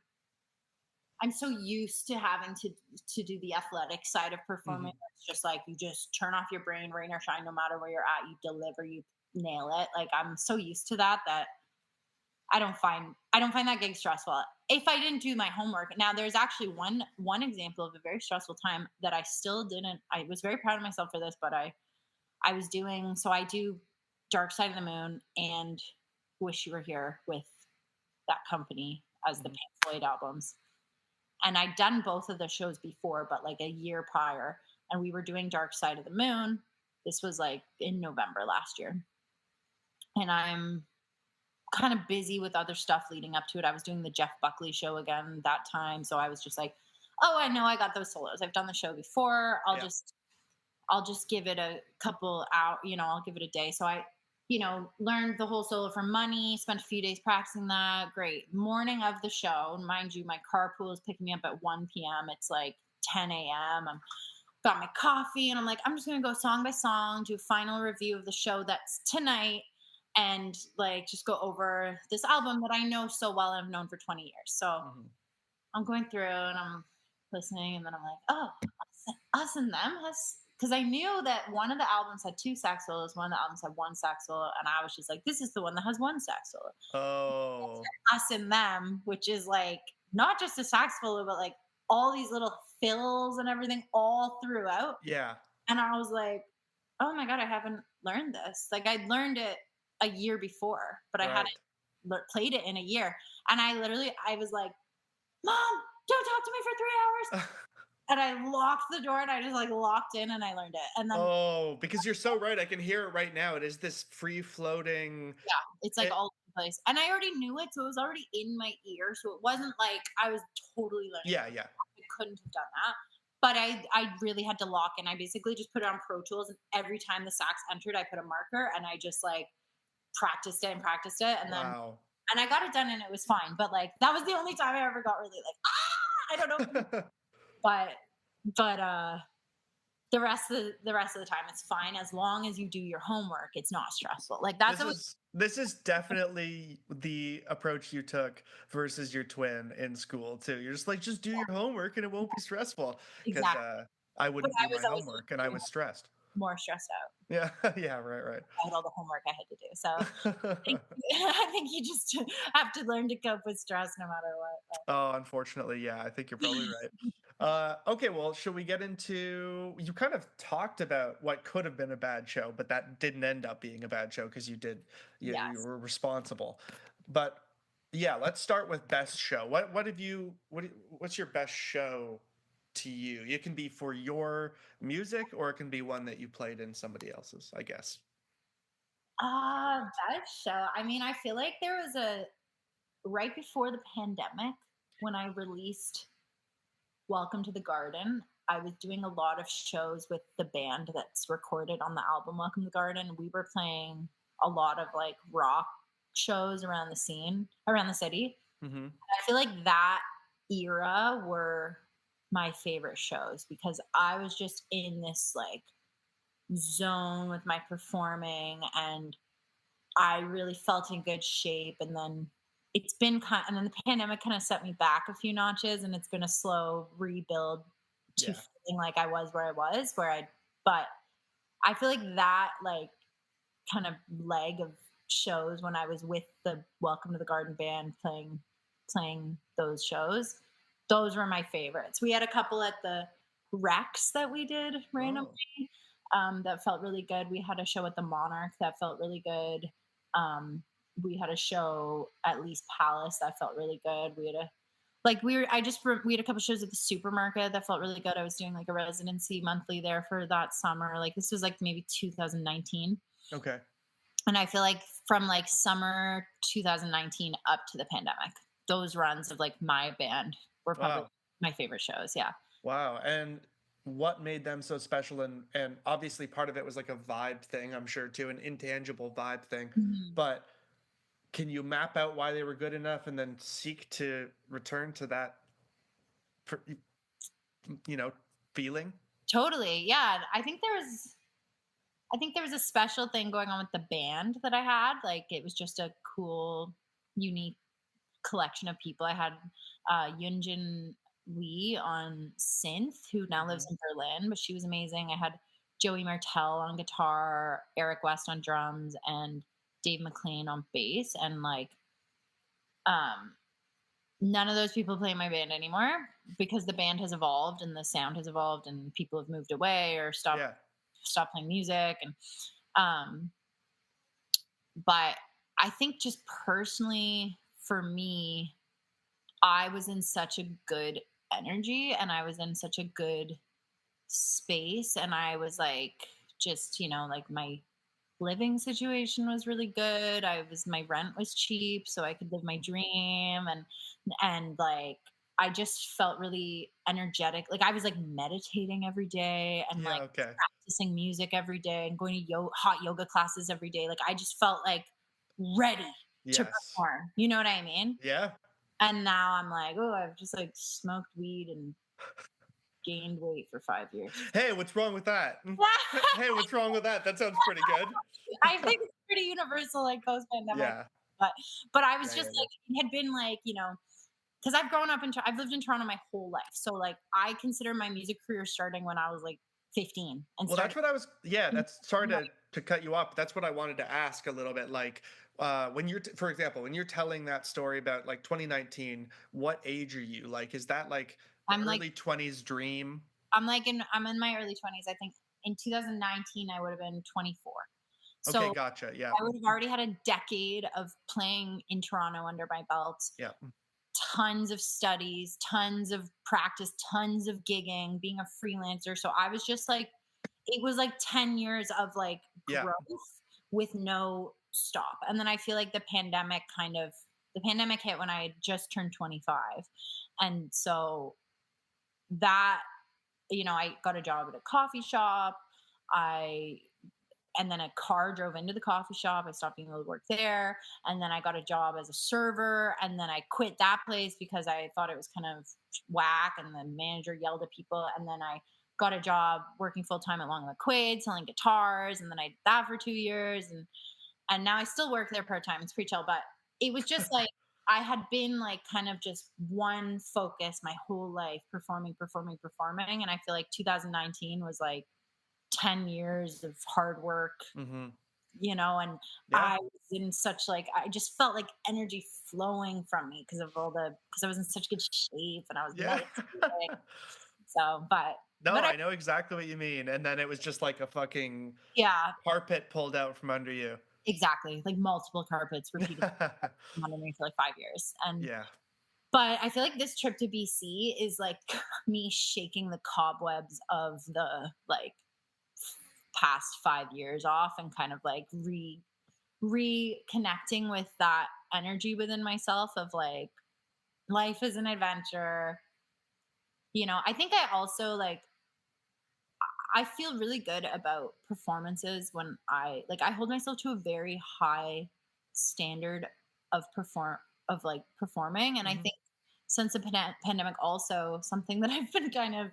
so used to having to do the athletic side of performing. Mhm. It's just like you just turn off your brain, rain or shine, no matter where you're at, you deliver, you nail it. Like I'm so used to that I don't find that gig stressful. If I didn't do my homework. Now there's actually one example of a very stressful time that I still didn't. I was very proud of myself for this, but I was doing, so I do Dark Side of the Moon and Wish You Were Here with that company as the Mhm. Pink Floyd albums. And I'd done both of the shows before, but like a year prior. And we were doing Dark Side of the Moon. This was like in November last year. And I'm kind of busy with other stuff leading up to it. I was doing the Jeff Buckley show again that time. So I was just like, oh, I know I got those solos. I've done the show before. Yeah. I'll just give it a couple out, I'll give it a day. So I, learned the whole solo for Money, spent a few days practicing that. Great. Morning of the show, mind you, my carpool is picking me up at 1 p.m. It's like 10 a.m. I'm got my coffee and I'm like, I'm just going to go song by song, do a final review of the show that's tonight and like just go over this album that I know so well and I've known for 20 years. So Mhm. I'm going through and I'm listening and then I'm like, oh, us and them has, because I knew that one of the albums had two sax solos, one of the albums had one sax solo, and I was just like, this is the one that has one sax solo. Oh, Us and Them, which is like not just a sax solo, but like all these little fills and everything all throughout. yeah, And I was like, oh my God, I haven't learned this. Like I'd learned it a year before, but I hadn't right. played it in a year. And I was like, Mom, don't talk to me for 3 hours. And I locked the door and I just like locked in and I learned it. And then, Oh, because you're so right. I can hear it right now. It is this free floating. yeah, it's like It, all over the place. And I already knew it. So it was already in my ear. So it wasn't like I was totally learning. yeah, yeah. I couldn't have done that. But I really had to lock in. I basically just put it on Pro Tools. And every time the sax entered, I put a marker and I just like practiced it and practiced it. And then, Wow. and I got it done and it was fine. But like, that was the only time I ever got really like, I don't know. But, but, the rest of the time it's fine as long as you do your homework. It's not stressful. Like that's always This is definitely the approach you took versus your twin in school too. You're just like, just do your homework and it won't be stressful. Because exactly. I But wouldn't I do was my always homework and I was stressed. more stressed out Yeah, yeah, right, about all the homework I had to do. So right. I think you just have to learn to cope with stress no matter what. Oh, unfortunately, yeah, I think you're probably right. Okay, well, should we get into? You kind of talked about what could have been a bad show, but that didn't end up being a bad show because you Yes. were responsible. But yeah, let's start with best show. What have you what's your best show to you? It can be for your music or it can be one that you played in somebody else's, I guess. That show. I mean, I feel like there was a right before the pandemic when I released Welcome to the Garden. I was doing a lot of shows with the band that's recorded on the album Welcome to the Garden. We were playing a lot of like rock shows around the scene, around the city. Mm-hmm. I feel like that era were my favorite shows because I was just in this like zone with my performing and I really felt in good shape. And then and then the pandemic kind of set me back a few notches and it's been a slow rebuild to Yeah. feeling like I was where I was, but I feel like that like kind of leg of shows when I was with the Welcome to the Garden band playing those shows. Those were my favorites. We had a couple at the Rex that we did randomly Oh. that felt really good. We had a show at the Monarch that felt really good. We had a show at Lee's Palace that felt really good. We had a like we had a couple shows at the supermarket that felt really good. I was doing like a residency monthly there for that summer. Like this was like maybe 2019. Okay. And I feel like from like summer 2019 up to the pandemic, those runs of like my band were probably Wow. my favorite shows. Yeah. Wow. And what made them so special? And obviously part of it was like a vibe thing, I'm sure too, an intangible vibe thing. Mhm. But can you map out why they were good enough and then seek to return to that, pr- you know, feeling? Totally. Yeah. I think there was a special thing going on with the band that I had. Like it was just a cool, unique collection of people. I had Yunjin Lee on synth, who now lives Hmm. in Berlin, but she was amazing. I had Joey Martell on guitar, Eric West on drums, and Dave McLean on bass. And like Um, None of those people play in my band anymore because the band has evolved and the sound has evolved and people have moved away or Yeah. stopped playing music. And um, but I think just personally for me, I was in such a good energy and I was in such a good space, and I was like, just, like my living situation was really good. My rent was cheap so I could live my dream, and like I just felt really energetic. Like I was like meditating every day and Yeah, like okay. practicing music every day and going to hot yoga classes every day. Like I just felt like ready to Yes. perform. You know what I mean? Yeah. And now I'm like, oh, I've just like smoked weed and gained weight for 5 years. Hey, what's wrong with that? Hey, what's wrong with that? That sounds pretty good. I think it's pretty universal, like post pandemic. Yeah. But I was Yeah, just yeah, yeah. like, it had been like, because I've grown up I've lived in Toronto my whole life. So like I consider my music career starting when I was like 15 and Well, that's starting. what I was yeah, that's sorry to cut you off. But that's what I wanted to ask a little bit. Like, when for example, when you're telling that story about like 2019, what age are you? Like, is that like the I'm like early 20s dream? I'm in my early 20s. I think in 2019 I would have been 24. Okay, So gotcha. Yeah. I would have already had a decade of playing in Toronto under my belt, Yeah. tons of studies, tons of practice, tons of gigging, being a freelancer. So I was just like, it was like 10 years of like Yeah. growth with no stop. And then I feel like the pandemic hit when I had just turned 25. And so that, I got a job at a coffee shop. I and then a car drove into the coffee shop. I stopped being able to work there. And then I got a job as a server. And then I quit that place because I thought it was kind of whack. And the manager yelled at people. And then I got a job working full time at Long and McQuaid selling guitars. And then I did that for 2 years. And now I still work there part time. It's pretty chill. But it was just like I had been like kind of just one focus my whole life, performing, performing, performing. And I feel like 2019 was like 10 years of hard work, Hmm. and Yeah. I was in such like I just felt like energy flowing from me because I was in such good shape and I was Yeah. meditating. So, No, but I I know exactly what you mean. And then it was just like a fucking yeah, carpet pulled out from under you. exactly. Like multiple carpets repeated under me for like 5 years. Yeah. But I feel like this trip to BC is like me shaking the cobwebs of the like past 5 years off and kind of like reconnecting with that energy within myself of like life is an adventure. I think I also like I feel really good about performances when I hold myself to a very high standard of performing, and I Hmm. think since the pandemic also something that I've been kind of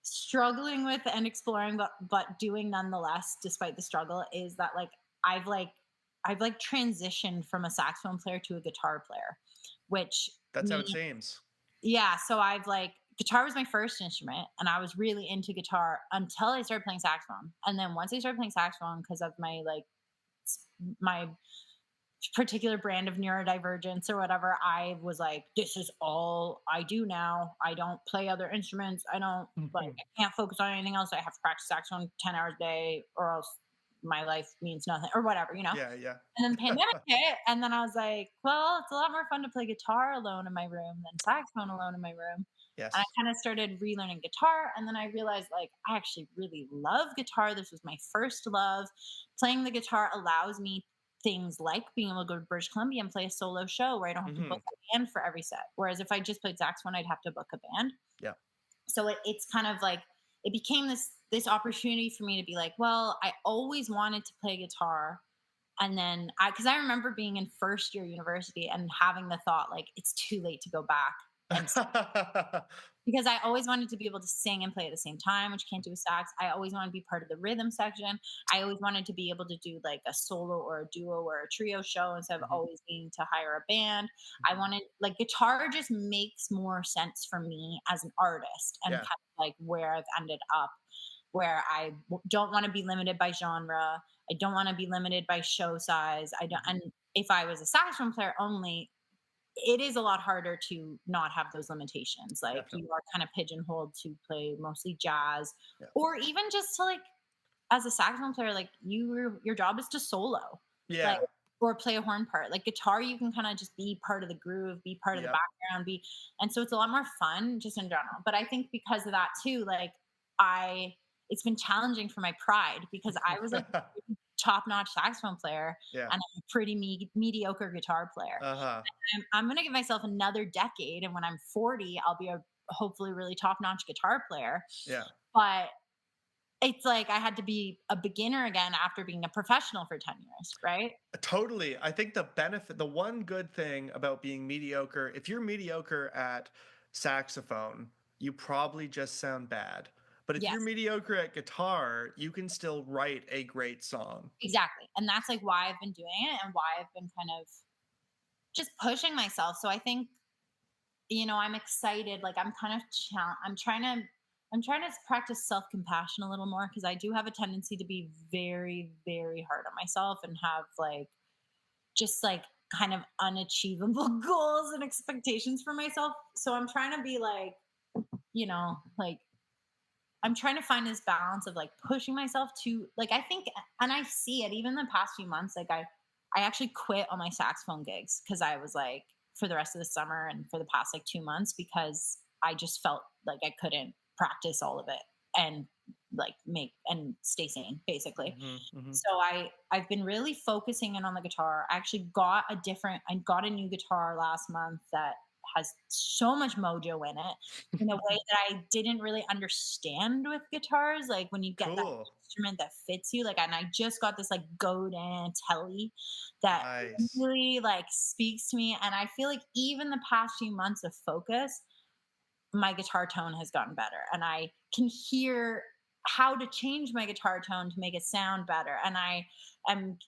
struggling with and exploring but doing nonetheless despite the struggle is that like I've like I've like transitioned from a saxophone player to a guitar player, which That's how it means seems. yeah, so I've like guitar was my first instrument and I was really into guitar until I started playing saxophone. And then once I started playing saxophone because of my particular brand of neurodivergence or whatever, I was like, this is all I do now. I don't play other instruments. Mhm. I can't focus on anything else. I have to practice saxophone 10 hours a day or else my life means nothing or whatever. Yeah, yeah. And then pandemic hit, and then I was like, well, it's a lot more fun to play guitar alone in my room than saxophone alone in my room. And I Yes. kind of started relearning guitar, and then I realized like I actually really love guitar. This was my first love. Playing the guitar allows me things like being able to go to British Columbia and play a solo show where I don't have to book Hmm. a band for every set. Whereas if I just played saxophone, I'd have to book a band. Yeah. So it's kind of like it became this opportunity for me to be like, well, I always wanted to play guitar. And then because I remember being in first year university and having the thought like it's too late to go back and because I always wanted to be able to sing and play at the same time, which can't do with sax. I always wanted to be part of the rhythm section. I always wanted to be able to do like a solo or a duo or a trio show instead of Mhm, always needing to hire a band. I mhm. wanted like guitar just makes more sense for me as an artist and kind Yeah. of like where I've ended up, where don't want to be limited by genre. I don't want to be limited by show size. I don't, Mhm. and if I was a saxophone player only, it is a lot harder to not have those limitations. Like you Definitely. are kind of pigeonholed to play mostly jazz, Yeah. or even just to like as a saxophone player, like your job is to solo, like Yeah. or play a horn part. Like guitar, you can kind of just be part of the groove, be part of the Yep. background, be and so it's a lot more fun just in general. But I think because of that too, like I it's been challenging for my pride because I was like top-notch saxophone player Yeah. and I'm a pretty mediocre guitar player. Uh-huh. I'm going to give myself another decade, and when I'm 40, I'll be a hopefully really top-notch guitar player. Yeah. But it's like I had to be a beginner again after being a professional for 10 years, right? Totally. I think the one good thing about being mediocre, if you're mediocre at saxophone, you probably just sound bad. But if you're Yes, mediocre at guitar, you can still write a great song. exactly. And that's like why I've been doing it and why I've been kind of just pushing myself. So I think, I'm excited. Like I'm kind of, I'm trying to practice self-compassion a little more because I do have a tendency to be very, very hard on myself and have like just like kind of unachievable goals and expectations for myself. So I'm trying to be like, like I'm trying to find this balance of like pushing myself to like I think and I see it even the past few months like I actually quit all my saxophone gigs cuz I was like for the rest of the summer and for the past like 2 months because I just felt like I couldn't practice all of it and like make and stay sane basically. Hmm. Hmm. So I've been really focusing in on the guitar. I got a new guitar last month that has so much mojo in it in a way that I didn't really understand with guitars. Like when you get that Cool. instrument that fits you, like, and I just got this like Godin Telly that Nice. really like speaks to me. And I feel like even the past few months of focus, my guitar tone has gotten better and I can hear how to change my guitar tone to make it sound better. And I am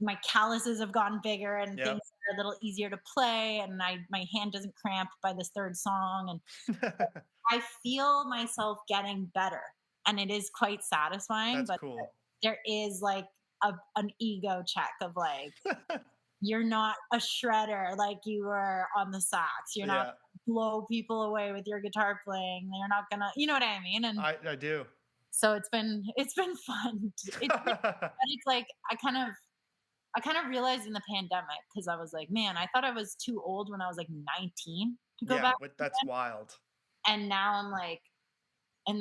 my calluses have gotten bigger and things Yep. are a little easier to play and my hand doesn't cramp by this third song and I feel myself getting better and it is quite satisfying That's but cool. there is like an ego check of like you're not a shredder like you were on the sax. You're not Yeah, blow people away with your guitar playing. You're not gonna, you know what I mean? And I do. so it's been fun. But it's like I kind of realized in the pandemic because I was like, man, I thought I was too old when I was like 19 to go Yeah, back, but that's wild. and now I'm like, and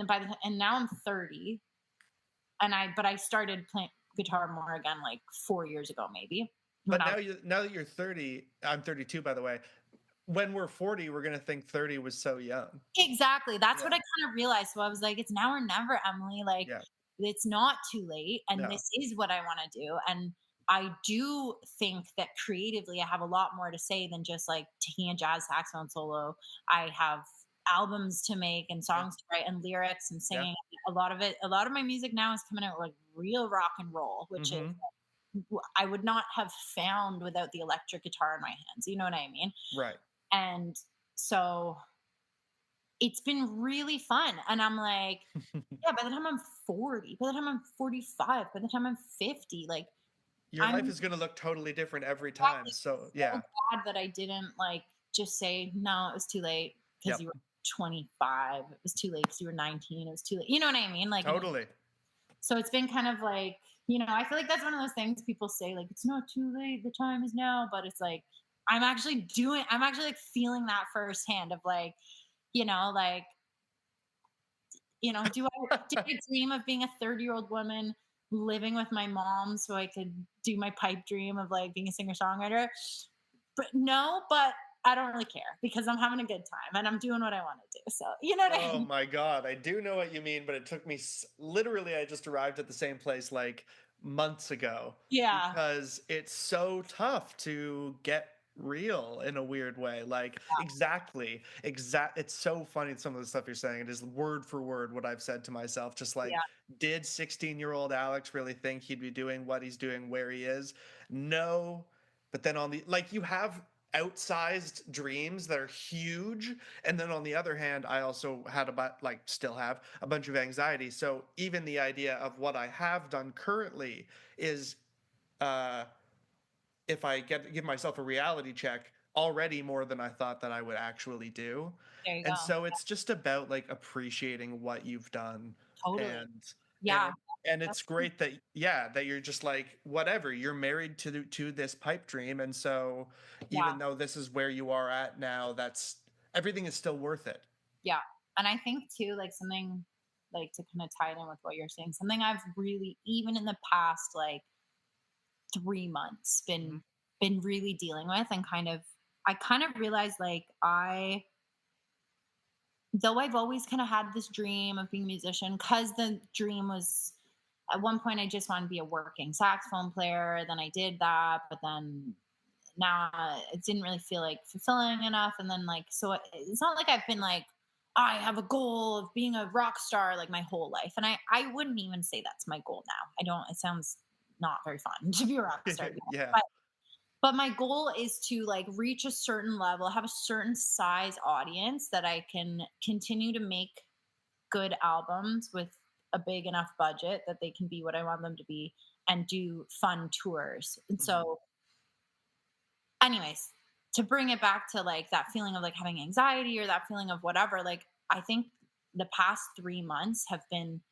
now I'm 30, and I started playing guitar more again like 4 years ago maybe when But I was now that you're 30, I'm 32 by the way. When we're 40, we're gonna think 30 was so young. Exactly, that's what Yeah. I kind of realized, so I was like, "It's now or never, Emily, like, Yeah. it's not too late, and No. this is what I wanna do," and I do think that creatively, I have a lot more to say than just, like, taking a jazz saxophone solo. I have albums to make and Yeah. songs to write and lyrics and Yeah. singing. A lot of my music now is coming out like real rock and roll, which is Mhm. I would not have found without the electric guitar in my hands, you know what I mean? Right. And so it's been really fun. And I'm like, yeah, by the time I'm 40, by the time I'm 45, by the time I'm 50, like Your life I'm is gonna look totally different every time. exactly So, so yeah. glad that I didn't like just say, no, it was too late because Yep. you were 25. It was too late because you were 19. It was too late. You know what I mean? Like, Totally. so it's been kind of like, I feel like that's one of those things people say, like, it's not too late. The time is now. But it's like, I'm actually like feeling that firsthand of like, like did I dream of being a 30-year-old woman living with my mom so I could do my pipe dream of like being a singer-songwriter? But no, but I don't really care because I'm having a good time and I'm doing what I want to do. So, you know what I Oh mean? my God. I do know what you mean, but it took me literally, I just arrived at the same place like months ago Yeah. because it's so tough to get real in a weird way. Like, it's so funny some of the stuff you're saying. It is word for word what I've said to myself. Just Yeah. like, did 16-year-old Alex really think he'd be doing what he's doing where he is? No. But then you have outsized dreams that are huge, and then on the other hand I also had still have a bunch of anxiety, so even the idea of what I have done currently is, uh if I give myself a reality check, already more than I thought that I would actually do. There you And go. so it's just about like appreciating what you've done, Totally. and Yeah. and and it's great that, yeah, that you're just like, whatever, you're married to this pipe dream, and so Yeah. even though this is where you are at now, that's everything is still worth it. Yeah. And I think too, like something like to kind of tie it in with what you're saying, something I've really, even in the past like 3 months, Mhm. been really dealing with, and I kind of realized like though I've always kind of had this dream of being a musician, because the dream was at one point I just wanted to be a working saxophone player. Then I did that, but then now it didn't really feel like fulfilling enough. And then like, so it's not like I've been like, I have a goal of being a rock star like my whole life. And I wouldn't even say that's my goal now. I don't, it sounds not very fun to be a rock star. Yeah. But my goal is to like reach a certain level, have a certain size audience that I can continue to make good albums with a big enough budget that they can be what I want them to be, and do fun tours. And Mhm. so, anyways, to bring it back to like that feeling of like having anxiety or that feeling of whatever, like I think the past 3 months have been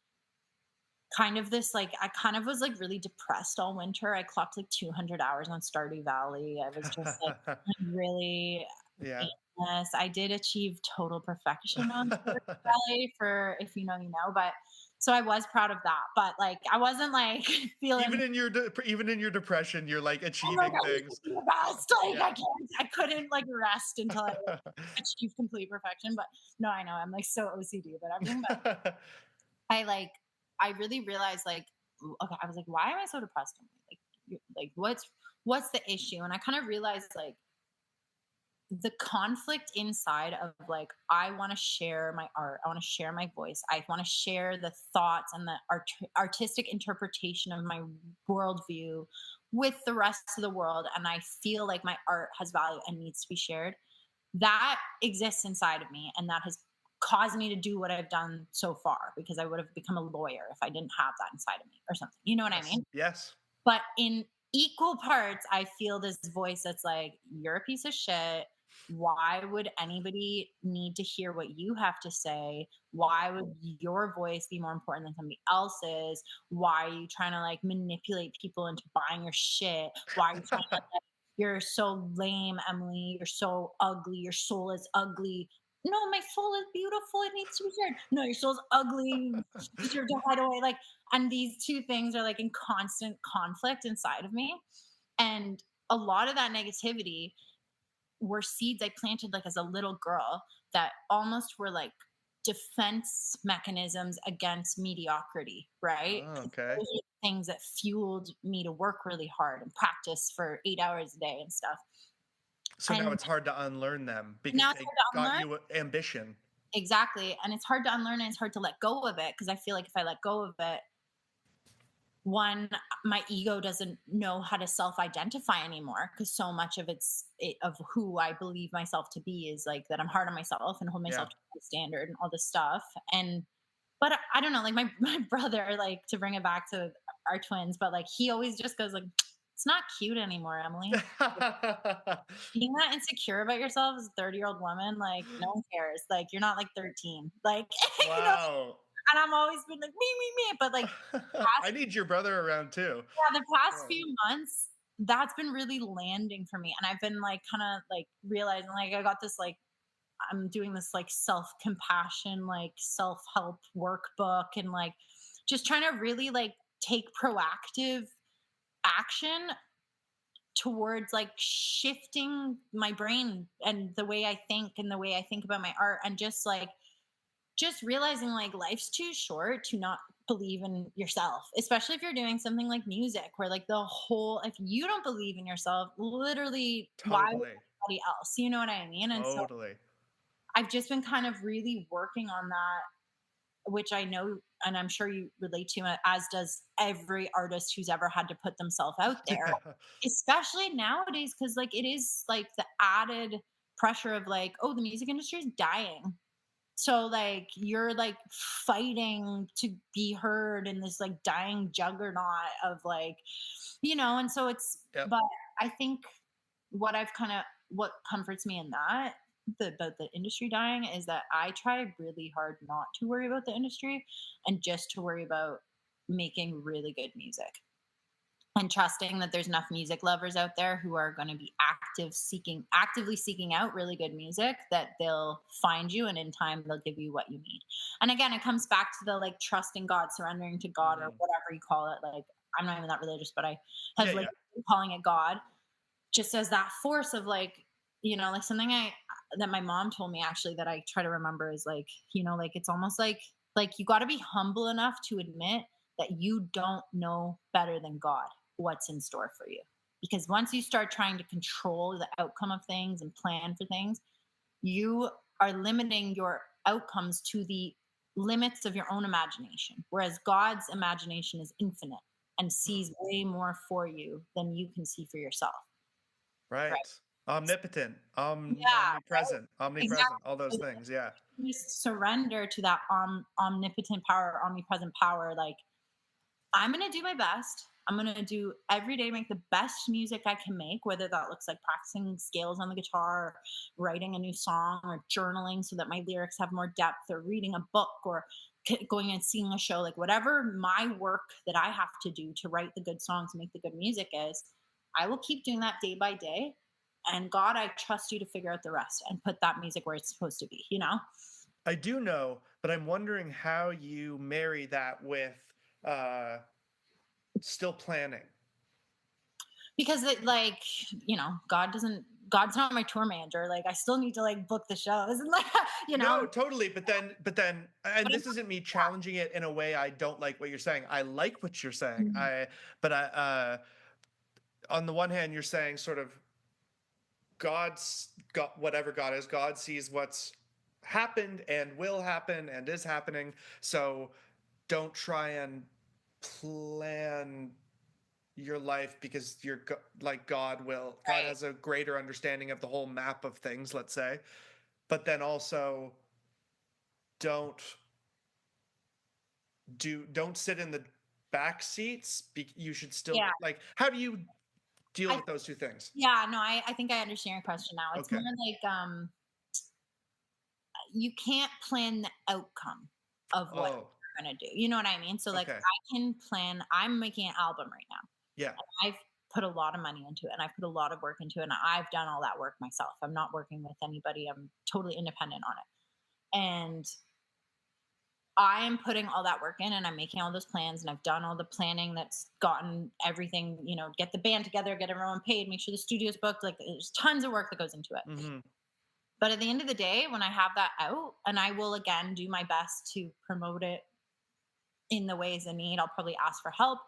kind of this like I kind of was like really depressed all winter. I clocked like 200 hours on Stardew Valley. I was just like really Yeah. aimless. I did achieve total perfection on Stardew Valley, for if you know, you know, but so I was proud of that. But like I wasn't like feeling Even in your depression, you're like oh my achieving god, this things. is the best. Like Yeah. I couldn't like rest until I like, achieved complete perfection. But no, I know I'm like so OCD about everything. But I like I really realized like okay, I was like, why am I so depressed? Like like what's the issue? And I kind of realized like the conflict inside of like I want to share my art, I want to share my voice, I want to share the thoughts and the artistic interpretation of my worldview with the rest of the world, and I feel like my art has value and needs to be shared. That exists inside of me, and that has caused me to do what I've done so far, because I would have become a lawyer if I didn't have that inside of me or something, you know what I Yes. mean? Yes. But in equal parts, I feel this voice that's like, you're a piece of shit. Why would anybody need to hear what you have to say? Yeah. Why would your voice be more important than somebody else's? Why are you trying to like manipulate people into buying your shit? Why are you trying to like, you're so lame, Emily. You're so ugly. Your soul is ugly. No, my soul is beautiful. It needs to be shared. No, your soul's ugly. You deserve to hide away. Like, and these two things are like in constant conflict inside of me. And a lot of that negativity were seeds I planted like as a little girl that almost were like defense mechanisms against mediocrity, right? Oh, 'Cause okay. those are the things that fueled me to work really hard and practice for 8 hours a day and stuff. So now And it's hard to unlearn them because now it's they hard to got unlearn. you ambition. Exactly. And it's hard to unlearn and it's hard to let go of it, because I feel like if I let go of it, one, my ego doesn't know how to self-identify anymore, because so much of of who I believe myself to be is like that I'm hard on myself and hold Yeah. myself to a standard and all this stuff. And but I don't know, like my brother, like to bring it back to our twins, but like he always just goes like, it's not cute anymore, Emily. Being that insecure about yourself as a 30-year-old woman, like no one cares. Like you're not like 13. Like you know, Wow. and I'm always been like me. But like I need your brother around too. yeah, the past Yeah. few months, that's been really landing for me. And I've been like kind of like realizing like I got this like I'm doing this like self-compassion, like self-help workbook, and like just trying to really like take proactive action towards like shifting my brain and the way I think and the way I think about my art, and just realizing like life's too short to not believe in yourself, especially if you're doing something like music where like the whole if you don't believe in yourself, literally why would Totally. anybody else, you know what I mean? And so Totally. I've just been kind of really working on that, which I know and I'm sure you relate to, as does every artist who's ever had to put themselves out there, Yeah. especially nowadays, because like it is like the added pressure of like, oh, the music industry is dying, so like you're like fighting to be heard in this like dying juggernaut of like, and so it's Yep. but I think what I've kind of what comforts me in that, about the industry dying, is that I try really hard not to worry about the industry and just to worry about making really good music and trusting that there's enough music lovers out there who are going to be actively seeking out really good music, that they'll find you and in time they'll give you what you need. And again, it comes back to the like trusting God, surrendering to God, or whatever you call it. Like, I'm not even that religious, but I have like calling it God, just as that force of like, like something that my mom told me actually that I try to remember is like, like it's almost like you got to be humble enough to admit that you don't know better than God what's in store for you. Because once you start trying to control the outcome of things and plan for things, you are limiting your outcomes to the limits of your own imagination. Whereas God's imagination is infinite and sees way more for you than you can see for yourself. Right. Right. Omnipotent, Yeah. omnipresent, omnipresent, all those Exactly. things. Yeah. Just surrender to that omnipotent power, omnipresent power. Like, I'm going to do my best. I'm going to do every day, make the best music I can make, whether that looks like practicing scales on the guitar, or writing a new song, or journaling so that my lyrics have more depth, or reading a book, or going and seeing a show, like whatever my work that I have to do to write the good songs and make the good music is, I will keep doing that day by day. And God, I trust you to figure out the rest and put that music where it's supposed to be. I do know, but I'm wondering how you marry that with uh, still planning. Because like, God's not my tour manager. Like, I still need to like book the shows and like, No, totally. But then, and but this isn't me challenging it in a way I don't like what you're saying. I like what you're saying. Mhm. But on the one hand, you're saying sort of God's got whatever God is. God sees what's happened and will happen and is happening. So don't try and plan your life because you're like God Right. has a greater understanding of the whole map of things, let's say. But then also don't don't sit in the back seats. You should still Yeah. like, how do you deal I, with those two things? yeah, no, I think I understand your question now. It's Okay. more like, you can't plan the outcome of what Oh, you're going to do. You know what I mean? So like, okay. I can plan, I'm making an album right now. Yeah. I've put a lot of money into it, and I've put a lot of work into it, and I've done all that work myself. I'm not working with anybody. I'm totally independent on it. And I am putting all that work in, and I'm making all those plans, and I've done all the planning that's gotten everything, get the band together, get everyone paid, make sure the studio's booked. Like, there's tons of work that goes into it. Mm-hmm. But at the end of the day, when I have that out, and I will again do my best to promote it in the ways I need, I'll probably ask for help.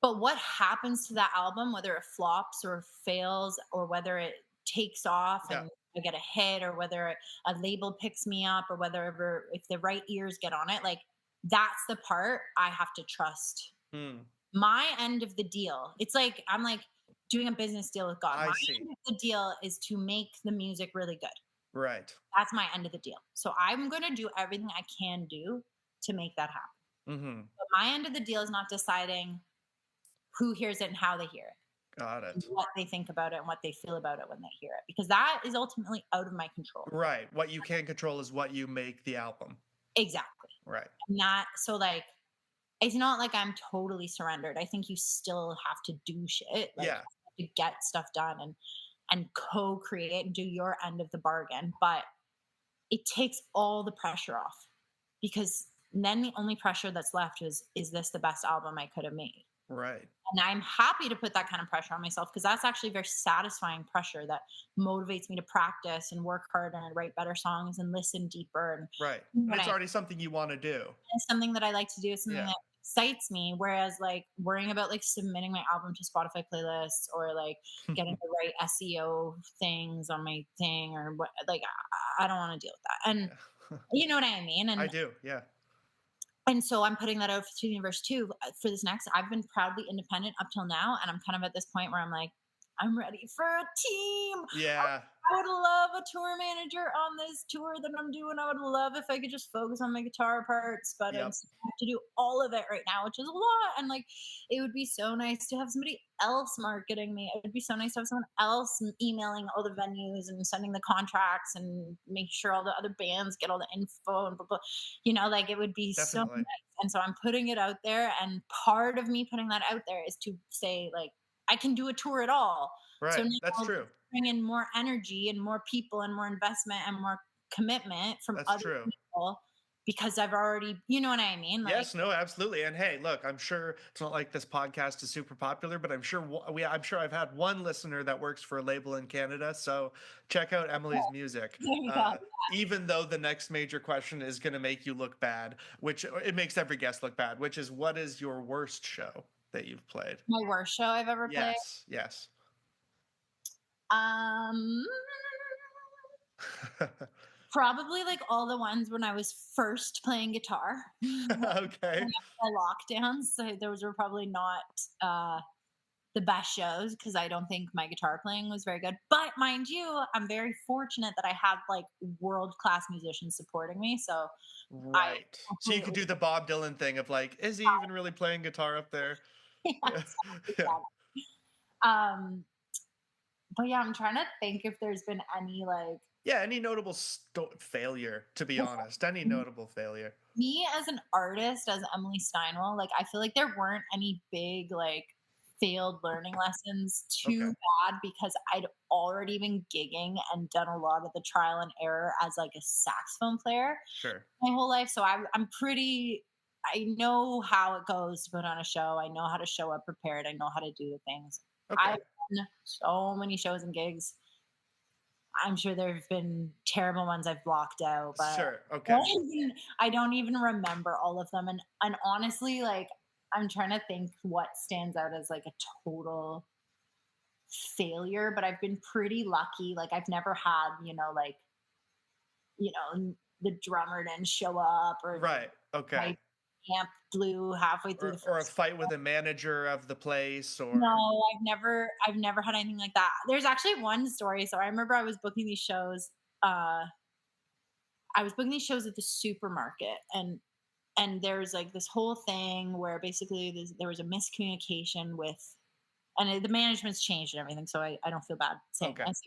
But what happens to that album, whether it flops or fails, or whether it takes off Yeah. and I get a hit, or whether a label picks me up, or whether if the right ears get on it, like, that's the part I have to trust. Hmm. My end of the deal, it's like I'm like doing a business deal with God. I My see. end of the deal is to make the music really good. Right. That's my end of the deal. So I'm going to do everything I can do to make that happen. Mm-hmm. But my end of the deal is not deciding who hears it and how they hear it, Got and it. what they think about it and what they feel about it when they hear it, because that is ultimately out of my control. Right. What you can control is what you make the album. Exactly. Right. Not so like, it's not like I'm totally surrendered. I think you still have to do shit, like, Yeah. to get stuff done and co-create and do your end of the bargain, but it takes all the pressure off, because then the only pressure that's left is this the best album I could have made? Right. And I'm happy to put that kind of pressure on myself, because that's actually very satisfying pressure that motivates me to practice and work harder and write better songs and listen deeper. And Right. And when it's already something you want to do. it's something that I like to do, it's something Yeah. that excites me. Whereas like worrying about like submitting my album to Spotify playlists, or like getting the right SEO things on my thing, or what, like, I don't want to deal with that. And Yeah. you know what I mean? I do. Yeah. And so I'm putting that out to the universe too. For this next, I've been proudly independent up till now, and I'm kind of at this point where I'm like, I'm ready for a team. Yeah. I would love a tour manager on this tour that I'm doing. I would love if I could just focus on my guitar parts, but I Yep. just have to do all of it right now, which is a lot. And like, it would be so nice to have somebody else marketing me. It would be so nice to have someone else emailing all the venues and sending the contracts and make sure all the other bands get all the info and blah, blah. Like it would be so Definitely. nice. And so I'm putting it out there. And part of me putting that out there is to say, like, I can do a tour at all. So Right. That's now true. bring in more energy and more people and more investment and more commitment from That's other true. people because I've already, you know what I mean? Like, Yes, no, absolutely. And hey, look, I'm sure it's not like this podcast is super popular, but I'm sure I've had one listener that works for a label in Canada. So check out Emily's music. there you go. Even though the next major question is going to make you look bad, which it makes every guest look bad, which is what is your worst show that you've played? My worst show I've ever played. Yes, yes. Um, Probably like all the ones when I was first playing guitar. Okay. My lockdowns, so those were probably not the best shows because I don't think my guitar playing was very good. But mind you, I'm very fortunate that I have like world class musicians supporting me. So I Right. So you could completely do the Bob Dylan thing of like, is he even really playing guitar up there? yeah, Yeah. exactly Yeah. that. But yeah, I'm trying to think if there's been any like Yeah, any notable failure, to be honest. Any notable failure. me as an artist, as Emily Steinwall, like I feel like there weren't any big like failed learning lessons Okay. too bad because I'd already been gigging and done a lot of the trial and error as like a saxophone player Sure. my whole life. So I'm pretty. I know how it goes to put on a show. I know how to show up prepared. I know how to do the things. I've Okay. done so many shows and gigs. I'm sure there have been terrible ones I've blocked out, but Sure. Okay. I don't even remember all of them. And honestly, like I'm trying to think what stands out as like a total failure, but I've been pretty lucky. Like I've never had, like, the drummer didn't show up or Right. Okay. my amp blew halfway through the Or a first. fight with a manager of the place or No, I've never had anything like that. There's actually one story. So I remember I was booking these shows. I was booking these shows at the supermarket, and there's like this whole thing where basically there was a miscommunication with, and the management's changed and everything. So I don't feel bad saying okay. this.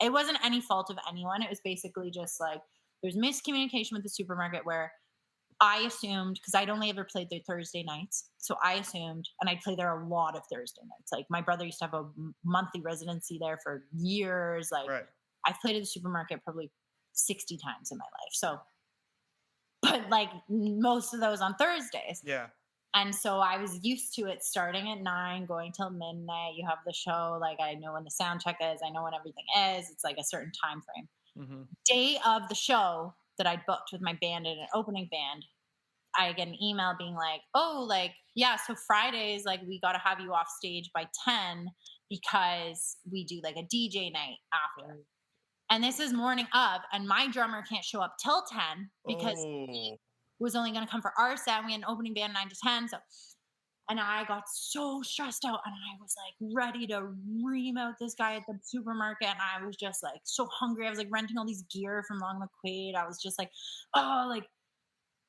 It wasn't any fault of anyone. It was basically just like there's miscommunication with the supermarket where I assumed because I'd only ever played there Thursday nights, so I assumed, and I'd play there a lot of Thursday nights. Like my brother used to have a monthly residency there for years. Like Right. I've played at the supermarket probably 60 times in my life. So, but like most of those on Thursdays. Yeah. And so I was used to it starting at 9, going till midnight. You have the show. Like I know when the sound check is. I know when everything is. It's like a certain time frame. Hmm. Day of the show that I booked with my band and an opening band, I get an email being like, "Oh, like yeah, so Fridays, like we got to have you off stage by 10 because we do like a DJ night after." And this is morning of, and my drummer can't show up till 10 because Oh. was only going to come for our set. And we had an opening band 9 to 10. So, and I got so stressed out and I was like ready to ream out this guy at the supermarket. And I was just like so hungry. I was like renting all these gear from Long McQuaid. I was just like, oh, like,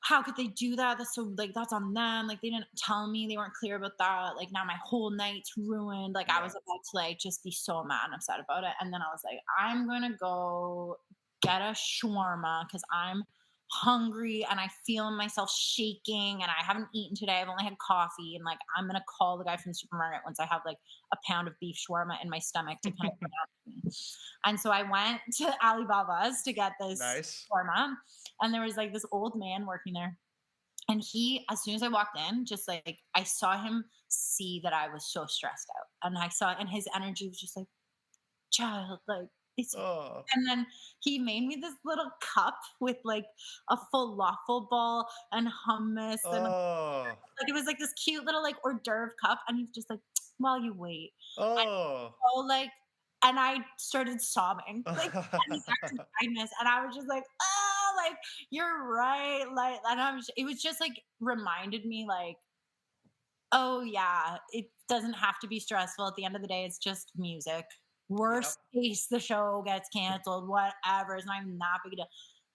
how could they do that? That's so like, that's on them. Like, they didn't tell me, they weren't clear about that. Like, now my whole night's ruined. Like, I Yeah. was about to like just be so mad and upset about it. And then I was like, I'm going to go get a shawarma because I'm hungry and I feel myself shaking and I haven't eaten today. I've only had coffee and like I'm gonna call the guy from the supermarket once I have like a pound of beef shawarma in my stomach to kind of me. And so I went to Alibaba's to get this Nice. shawarma, and there was like this old man working there. And he, as soon as I walked in, just like I saw him see that I was so stressed out. And I saw, and his energy was just like, child, like it's, Oh. and then he made me this little cup with like a falafel ball and hummus and Oh. like it was like this cute little like hors d'oeuvre cup, and he's just like, while you wait. And Oh. so like, and I started sobbing, like an act of kindness, and I was just like, oh, like you're right, like, and it was just like reminded me like, oh yeah, it doesn't have to be stressful. At the end of the day, it's just music. Worst Yep. case, the show gets canceled, whatever. It's not even that big a deal.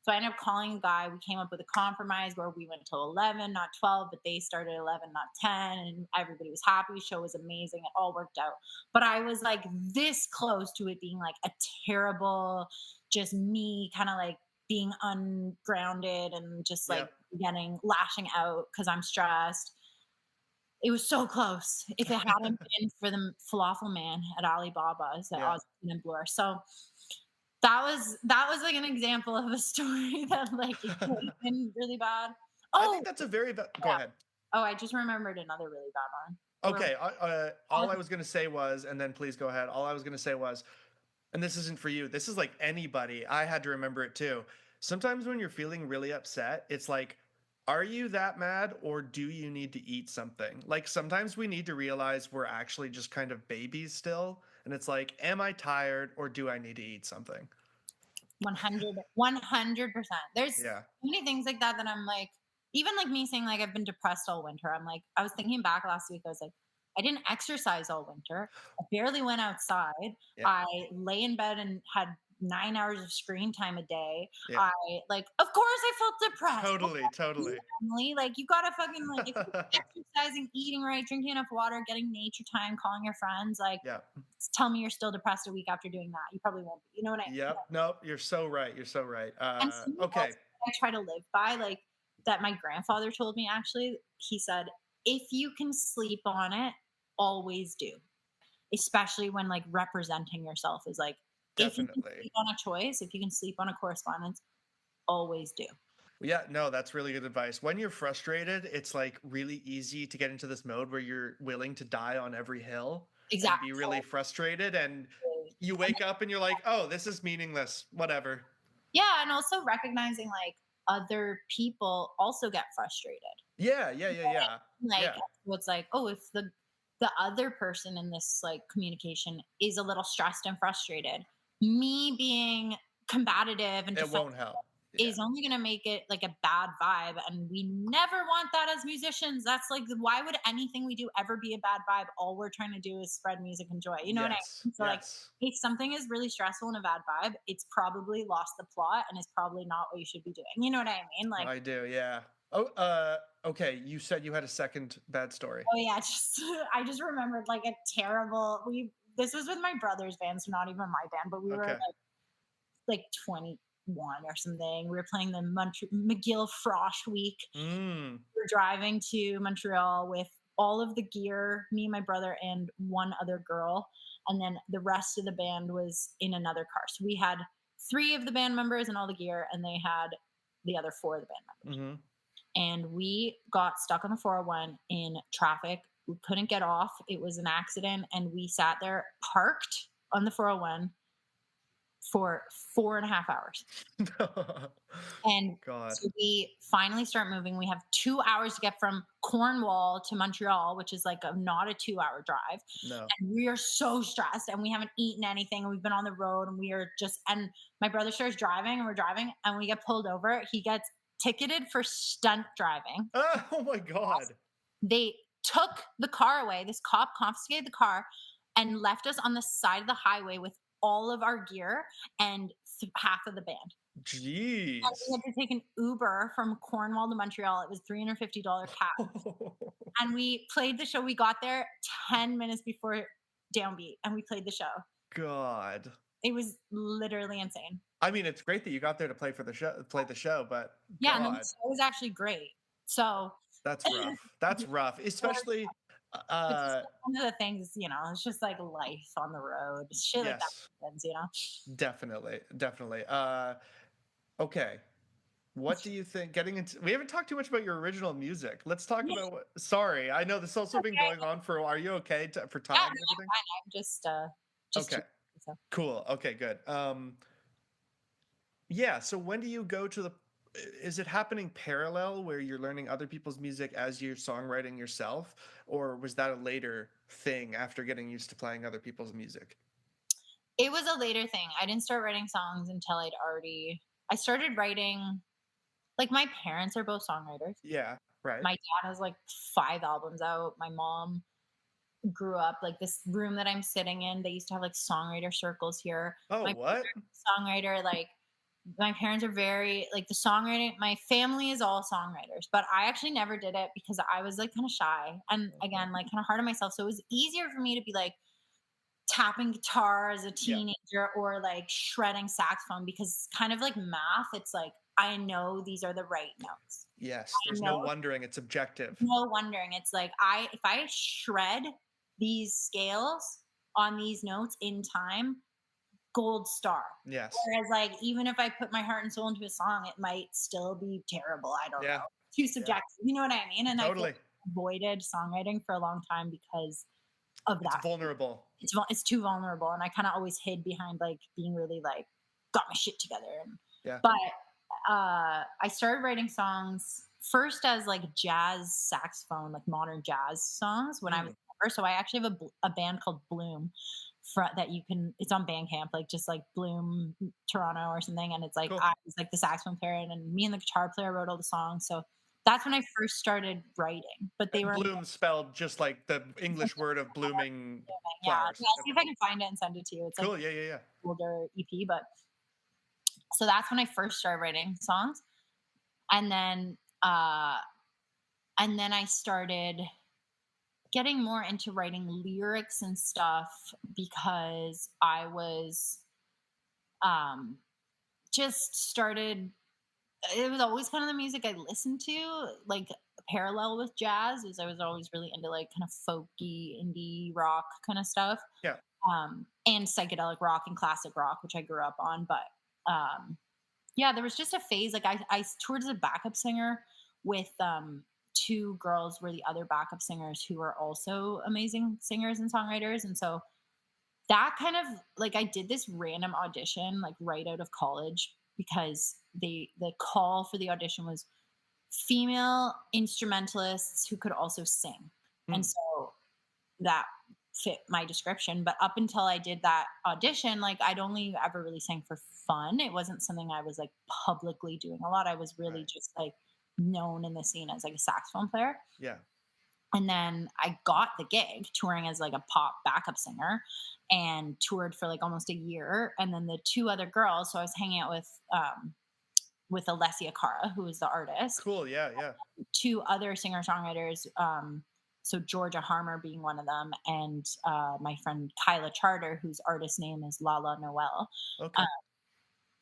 So I ended up calling a guy. We came up with a compromise where we went till 11, not 12, but they started 11, not 10. And everybody was happy. Show was amazing. It all worked out. But I was like this close to it being like a terrible, just me kind of like being ungrounded and just like Yep. lashing out because I'm stressed. It was so close. If it hadn't been for the falafel man at Alibaba's at Yeah. Osborne and Bloor. So that was like an example of a story that like it could have been really bad. I Oh, think that's a very go yeah. ahead. Oh, I just remembered another really bad one. Where Okay, all I was gonna say was, and then please go ahead. All I was gonna say was, and this isn't for you. This is like anybody. I had to remember it too. Sometimes when you're feeling really upset, it's like, are you that mad or do you need to eat something? Like sometimes we need to realize we're actually just kind of babies still. And it's like, am I tired or do I need to eat something? 100%. There's so Yeah. many things like that that I'm like, even like me saying like I've been depressed all winter. I'm like, I was thinking back last week. I was like, I didn't exercise all winter. I barely went outside. Yeah. I lay in bed and had 9 hours of screen time a day. Yeah. I like, of course, I felt depressed. What Totally. about you, Totally. Emily? Like, you gotta fucking like, if you're exercising, eating right, drinking enough water, getting nature time, calling your friends, like, Yeah. tell me you're still depressed a week after doing that. You probably won't be. You know what I mean? Yep. Nope. You're so right. You're so right. And something else Okay. I try to live by, like that my grandfather told me actually, he said, if you can sleep on it, always do. Especially when like representing yourself is like, if you can Definitely. sleep on a choice, if you can sleep on a correspondence, always do. Yeah, no, that's really good advice. When you're frustrated, it's like really easy to get into this mode where you're willing to die on every hill and Exactly. be really frustrated. And you And wake up and you're like, oh, this is meaningless. Whatever. yeah, and also recognizing like other people also get frustrated. Yeah, yeah, yeah, yeah. Like Yeah. so it's like, oh, if the other person in this like communication is a little stressed and frustrated, me being combative and It defensive won't help. Yeah. is only going to make it like a bad vibe, and we never want that as musicians. That's like, why would anything we do ever be a bad vibe? All we're trying to do is spread music and joy, you know what I Yes. mean? So like, Yes. if something is really stressful and a bad vibe, it's probably lost the plot and it's probably not what you should be doing, you know what I mean? Like, I do. Yeah. Oh, okay. You said you had a second bad story. oh yeah, just I just remembered like a terrible we this was with my brother's band, so not even my band, but we were Okay. like 21 or something. We were playing the McGill Frosh week. Mm. We were driving to Montreal with all of the gear, me, my brother, and one other girl. And then the rest of the band was in another car. So we had three of the band members and all the gear, and they had the other four of the band members. Mm-hmm. And we got stuck on the 401 in traffic. We couldn't get off. It was an accident. And we sat there parked on the 401 for 4.5 hours. And God. so we finally start moving. We have 2 hours to get from Cornwall to Montreal, which is like not a 2 hour drive. No. And we are so stressed and we haven't eaten anything. We've been on the road and we are just, and my brother starts driving and we're driving and we get pulled over. He gets ticketed for stunt driving. Oh my God. They took the car away. This cop confiscated the car and left us on the side of the highway with all of our gear and half of the band. And we Jeez. had to take an Uber from Cornwall to Montreal. It was $350 cash. And we played the show. We got there 10 minutes before downbeat and we played the show. God. It was literally insane. I mean, it's great that you got there to play the show, but Yeah, and the God, show was actually great. So that's rough. That's rough, especially. it's just one of the things, it's just like life on the road. Shit like that Yes, happens. definitely, definitely. Okay. What do you think? Getting into, we haven't talked too much about your original music. Let's talk Yeah, about what. Sorry, I know this has also been okay. going on for a while. Are you okay for Yeah, time no, and everything? I'm just Okay, chilling, so. cool. Okay, good. Yeah. So when do you go to the? Is it happening parallel where you're learning other people's music as you're songwriting yourself, or was that a later thing after getting used to playing other people's music? It was a later thing. I didn't start writing songs until I started writing, like my parents are both songwriters. Yeah. Right. My dad has like 5 albums out. My mom grew up. Like this room that I'm sitting in, they used to have like songwriter circles here. Oh, My what? songwriter, like my parents are very like the songwriting. My family is all songwriters, but I actually never did it because I was like kind of shy and again like kind of hard on myself. So it was easier for me to be like tapping guitar as a Yeah. teenager or like shredding saxophone because kind of like math. It's like I know these are the right notes. Yes. I There's no know, wondering. It's objective. no wondering. It's like if I shred these scales on these notes in time, gold star. Yes. Whereas, like, even if I put my heart and soul into a song, it might still be terrible. I don't know. Yeah. Too Yeah. subjective. You know what I mean? And I feel Totally. like I avoided songwriting for a long time because of It's that. vulnerable. It's too vulnerable, and I kind of always hid behind like being really like got my shit together. And Yeah. but I started writing songs first as like jazz saxophone, like modern jazz songs when I was Mm. younger. So I actually have a band called Bloom that you can, it's on Bandcamp, like just like Bloom Toronto or something. And it's like, Cool. I was like the saxophone player and me and the guitar player wrote all the songs. So that's when I first started writing, but they And were bloom spelled just like the English word of blooming yeah. flowers. I'll see if Okay. I can find it and send it to you. It's like Cool. Yeah. Yeah. Yeah. older EP, but so that's when I first started writing songs. And then I started getting more into writing lyrics and stuff because I was um just started, it was always kind of the music I listened to, like parallel with jazz, is I was always really into like kind of folky indie rock kind of stuff. Yeah. And psychedelic rock and classic rock, which I grew up on. But yeah, there was just a phase like I toured as a backup singer with two girls were the other backup singers who were also amazing singers and songwriters. And so that kind of like I did this random audition like right out of college because the call for the audition was female instrumentalists who could also sing. And Mm. so that fit my description. But up until I did that audition, like I'd only ever really sang for fun. It wasn't something I was like publicly doing a lot. I was really Right. just like known in the scene as like a saxophone player. Yeah. And then I got the gig touring as like a pop backup singer and toured for like almost a year. And then the two other girls, so I was hanging out with Alessia Cara, who is the artist, Cool. Yeah. Yeah. two other singer songwriters. So Georgia Harmer being one of them, and my friend Kyla Charter, whose artist name is Lala Noel. Okay.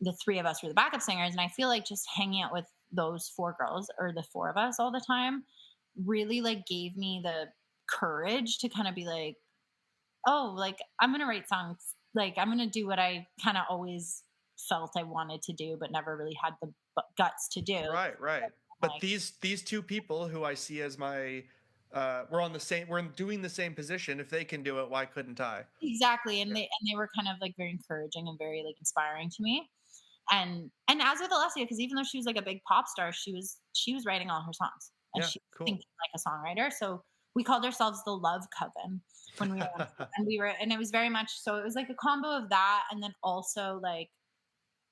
The three of us were the backup singers, and I feel like just hanging out with those four girls or the four of us all the time really like gave me the courage to kind of be like, oh, like I'm gonna write songs, like I'm gonna do what I kind of always felt I wanted to do, but never really had the guts to do. Right. Right. But Like these two people who I see as my we're on the same we're doing the same position. If they can do it, why couldn't I? exactly, Yeah. and they were kind of like very encouraging and very like inspiring to me. And as with Alessia, because even though she was like a big pop star, she was writing all her songs and Yeah. she was Cool. thinking like a songwriter. So we called ourselves the Love Coven when we were and we were, and it was very much so it was like a combo of that, and then also like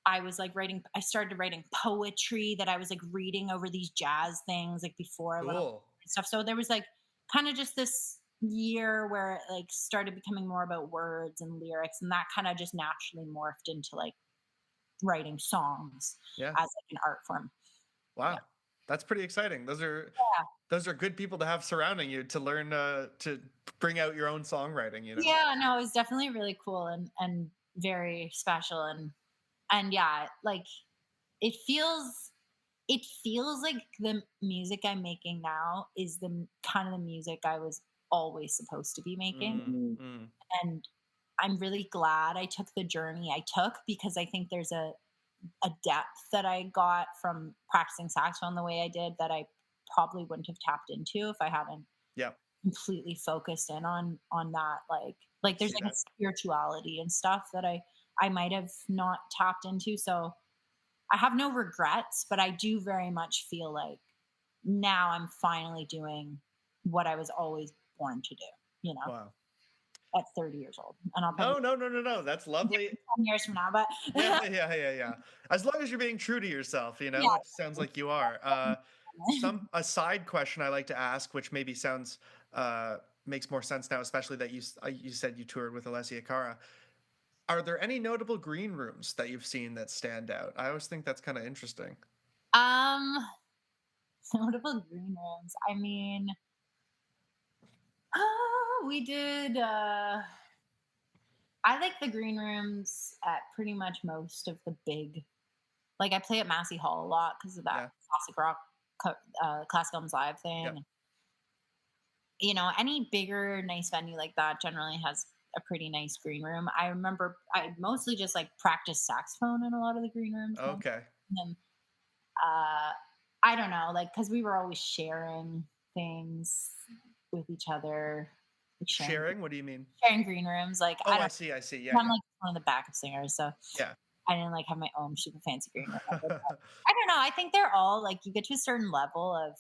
I was like writing, I started writing poetry that I was like reading over these jazz things like before I went on Cool. and stuff. So there was like kind of just this year where it like started becoming more about words and lyrics, and that kind of just naturally morphed into like writing songs Yeah. as like an art form. Yeah. Wow. That's pretty exciting. Those are good people to have surrounding you to learn to bring out your own songwriting, you know. Yeah, no, it was definitely really cool and very special. And yeah, like it feels it feels like the music I'm making now is the kind of the music I was always supposed to be making. Mm, mm. And I'm really glad I took the journey I took because I think there's a depth that I got from practicing saxophone the way I did that I probably wouldn't have tapped into if I hadn't Yeah. completely focused in on that like there's See like a that. spirituality and stuff that I might have not tapped into. So I have no regrets, but I do very much feel like now I'm finally doing what I was always born to do, you know, Wow. at 30 years old. And I'll probably No, no, no, no, no. That's lovely. 10 years from now, but Yeah, yeah, yeah, yeah. As long as you're being true to yourself, you know, yeah, which sounds like you are. a side question I like to ask, which maybe sounds makes more sense now, especially that you said you toured with Alessia Cara. Are there any notable green rooms that you've seen that stand out? I always think that's kind of interesting. Um, notable green rooms. I mean, we did. I like the green rooms at pretty much most of the big. Like I play at Massey Hall a lot because of that Yeah. classic rock, classic albums live Yep. thing. You know, any bigger, nice venue like that generally has a pretty nice green room. I remember I mostly just like practice saxophone in a lot of the green rooms. Okay. And uh, I don't know, like because we were always sharing things with each other, like Sharing? What do you mean? sharing green rooms. Like I Oh, I don't. see. I see. Yeah, I'm yeah. like one of the backup singers, so Yeah. I didn't like have my own super fancy green room. I don't know. I think they're all like you get to a certain level of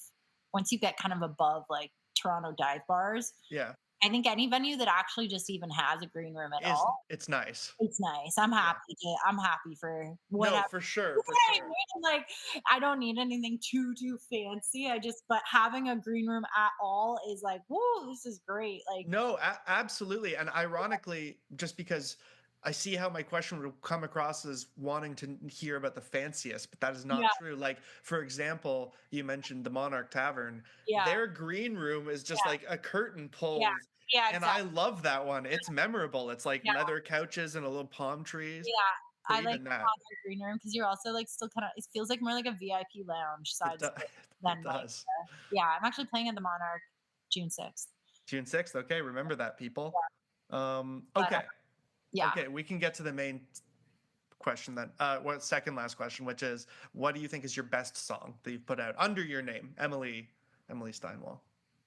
once you get kind of above like Toronto dive bars. Yeah. I think any venue that actually just even has a green room at all, It's nice. it's nice. I'm Yeah. happy to. I'm happy for No, whatever. for sure, You know for what I sure. mean? Like I don't need anything too fancy. I just but having a green room at all is like, whoa, this is great. Like No, absolutely. And ironically, just because I see how my question would come across as wanting to hear about the fanciest, but that is not yeah, true. Like, for example, you mentioned the Monarch Tavern. yeah, Their green room is just yeah, like a curtain yeah, pulled. yeah, And I exactly. love that one. It's memorable. It's like Yeah, leather couches and a little palm trees. yeah. So I like even that, the green room because you're also like still kind of. It feels like more like a VIP lounge it side does. split It than like. does. Yeah, I'm actually playing at the Monarch June 6th. June 6th. Okay, remember that, people. But Okay. yeah, Okay, we can get to the main question then. What second last question, which is, what do you think is your best song that you've put out under your name, Emily Steinwall?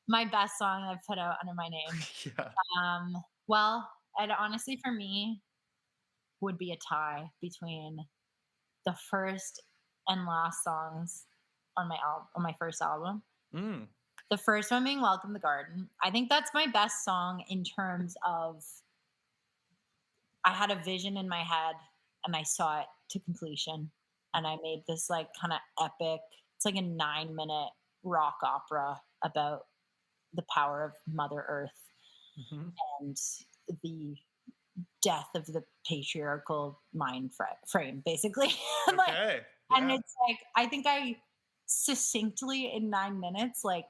my best song I've put out under my name. Yeah. Um, well, and honestly, for me, would be a tie between the first and last songs on my on my first album. Mm. The first one being "Welcome the Garden." I think that's my best song in terms of I had a vision in my head and I saw it to completion, and I made this like kind of epic. It's like a 9-minute rock opera about the power of Mother Earth Hmm. and the death of the patriarchal frame, basically. And like, Okay. and Yeah. it's like I think I succinctly in 9 minutes like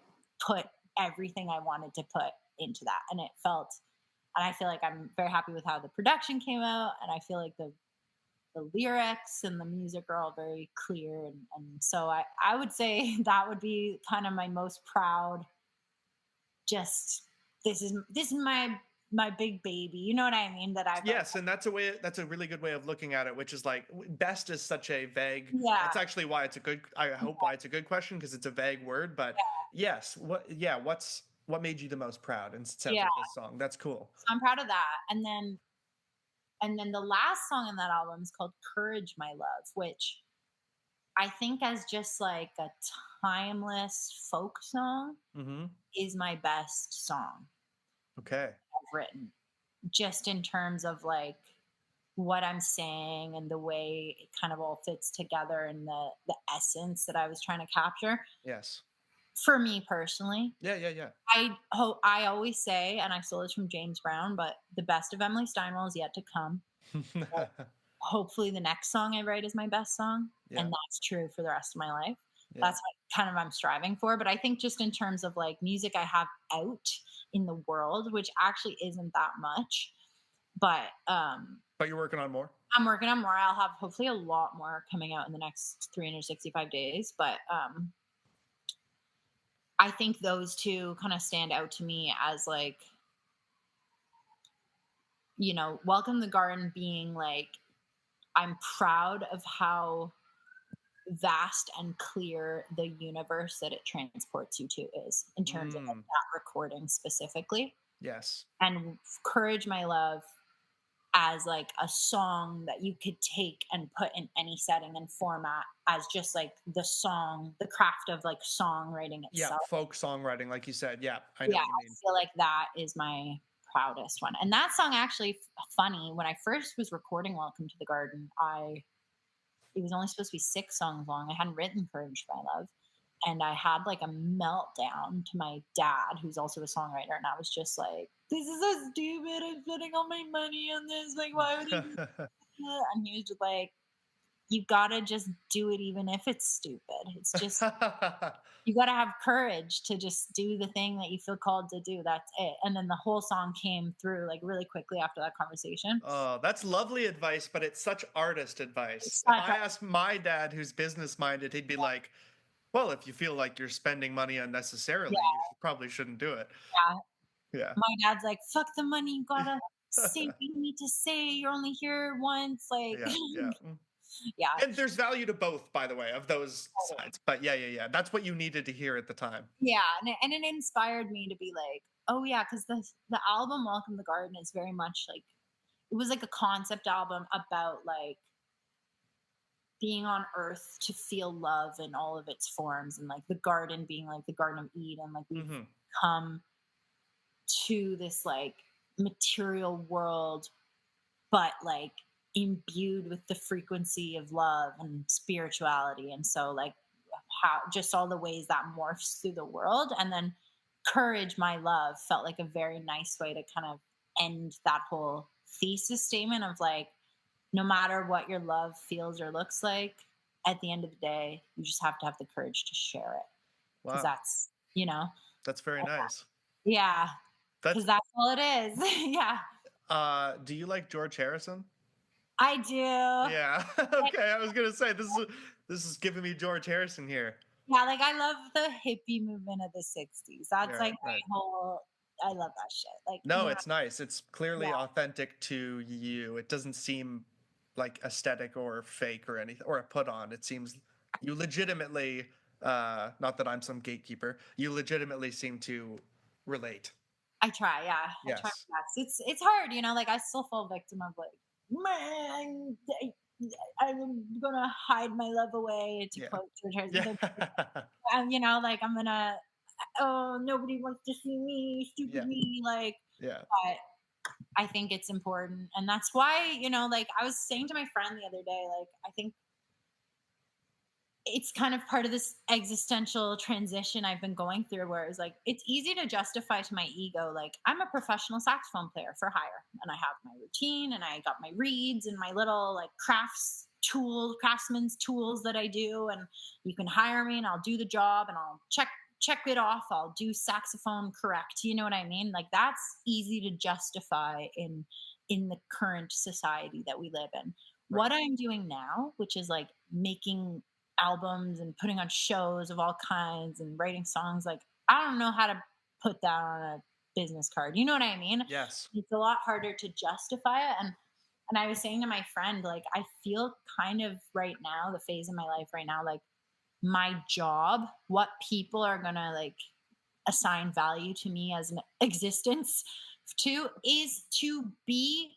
put everything I wanted to put into that, and it felt. And I feel like I'm very happy with how the production came out, and I feel like the lyrics and the music are all very clear, and so I would say that would be kind of my most proud. Just this is my big baby. You know what I mean? That I've Yes, and that's a really good way of looking at it, which is like best is such a vague. yeah That's actually why it's a good. I hope why it's a good question because it's a vague word, but yes. What made you the most proud? And it sounds yeah. like this song. That's cool. So I'm proud of that. And then the last song in that album is called "Courage, My Love," which I think as just like a timeless folk song Hmm. is my best song Okay. I've written. Just in terms of like what I'm saying and the way it kind of all fits together and the essence that I was trying to capture. Yes. For me personally, Yeah. Yeah. Yeah. I always say, and I stole this from James Brown, but the best of Emily Steinwall is yet to come. But hopefully, the next song I write is my best song, Yeah. and that's true for the rest of my life. Yeah. That's what kind of I'm striving for. But I think just in terms of like music I have out in the world, which actually isn't that much, but But you're working on more. I'm working on more. I'll have hopefully a lot more coming out in the next 365 days. But I think those two kind of stand out to me as like, Welcome the Garden being like, I'm proud of how vast and clear the universe that it transports you to is in terms of like, Mm, that recording specifically. yes. And Courage, My Love as like a song that you could take and put in any setting and format as just like the song, the craft of like songwriting Yeah. itself. Folk songwriting, like you said. Yeah. I know Yeah, what you I mean. feel like that is my proudest one. And that song actually funny, when I first was recording Welcome to the Garden, it was only supposed to be 6 songs long. I hadn't written Courage My Love. And I had like a meltdown to my dad, who's also a songwriter, and I was just like, "This is so stupid. I'm spending all my money on this. Like, why would I do that?" And he was just like, "You gotta just do it, even if it's stupid. It's just you gotta have courage to just do the thing that you feel called to do. That's it." And then the whole song came through like really quickly after that conversation. Oh, that's lovely advice, but it's such artist advice. It's If such I asked my dad, who's business minded, he'd be like, "Well, if you feel like you're spending money yeah, unnecessarily, you probably shouldn't do it." yeah. Yeah, My dad's like, "Fuck the money. You gotta say what you need to say. You're only here once." Like, yeah, yeah. yeah, And there's value to both, by the way, of those totally. sides. But yeah, yeah, yeah. That's what you needed to hear at the time. Yeah, and it inspired me to be like, oh yeah, because the album Welcome to the Garden is very much like it was like a concept album about like being on earth to feel love in all of its forms, and like the garden being like the Garden of Eden, like we've Hmm. come to this like material world, but like imbued with the frequency of love and spirituality. And so like how just all the ways that morphs through the world. And then Courage My Love felt like a very nice way to kind of end that whole thesis statement of like, no matter what your love feels or looks like, at the end of the day, you just have to have the courage to share it. Because Wow, that's, you know, that's very nice. yeah, That's because that's all it is. Yeah, do you like George Harrison? I do. Yeah. Okay, I was gonna say this is giving me George Harrison here. Yeah, like I love the hippie movement of the 60s. That's Yeah, like right. my whole I love that shit. Like, No, you know, it's nice. It's clearly yeah, authentic to you. It doesn't seem like aesthetic or fake or anything or a put on. It seems you legitimately not that I'm some gatekeeper, you legitimately seem to relate. I try, yeah. I try Yes. my best. It's hard, you know, like I still fall victim of like, man, I'm gonna hide my love away to Yeah. quote George Harrison. Yeah. So, you know, like I'm gonna oh, nobody wants to see me, stupid Yeah. me, like Yeah. but I think it's important. And that's why, you know, like I was saying to my friend the other day, like I think it's kind of part of this existential transition I've been going through where it's like it's easy to justify to my ego like I'm a professional saxophone player for hire and I have my routine and I got my reeds and my little like craftsman's tools that I do, and you can hire me and I'll do the job and I'll check it off, I'll do saxophone correct, you know what I mean? Like that's easy to justify in the current society that we live in. Right. What I'm doing now, which is like making albums and putting on shows of all kinds and writing songs, like I don't know how to put that on a business card, you know what I mean? Yes. It's a lot harder to justify it. And I was saying to my friend, like I feel kind of right now, the phase in my life right now, like my job, what people are gonna like assign value to me as an existence to is to be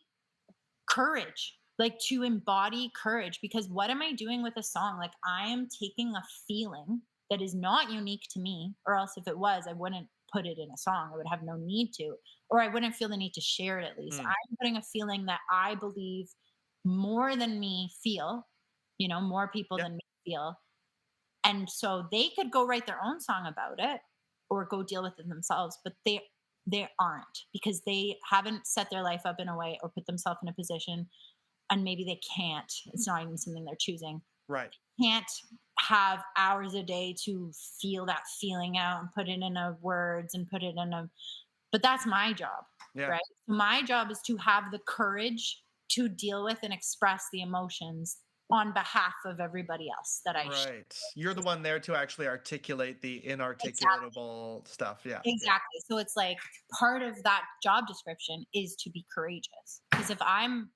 courage, like to embody courage. Because what am I doing with a song? Like I am taking a feeling that is not unique to me, or else if it was, I wouldn't put it in a song. I would have no need to, or I wouldn't feel the need to share it at least. Mm. I'm putting a feeling that I believe more than me feel, you know, more people Yeah. than me feel. And so they could go write their own song about it or go deal with it themselves, but they aren't, because they haven't set their life up in a way or put themselves in a position, and maybe they can't, it's not even something they're choosing, Right. can't have hours a day to feel that feeling out and put it in a words and put it in a, but that's my job, Yeah. right? My job is to have the courage to deal with and express the emotions on behalf of everybody else that I share. Right. You're the one there to actually articulate the Exactly. inarticulatable stuff. Yeah. Yeah. Exactly. So it's like part of that job description is to be courageous. Because if I'm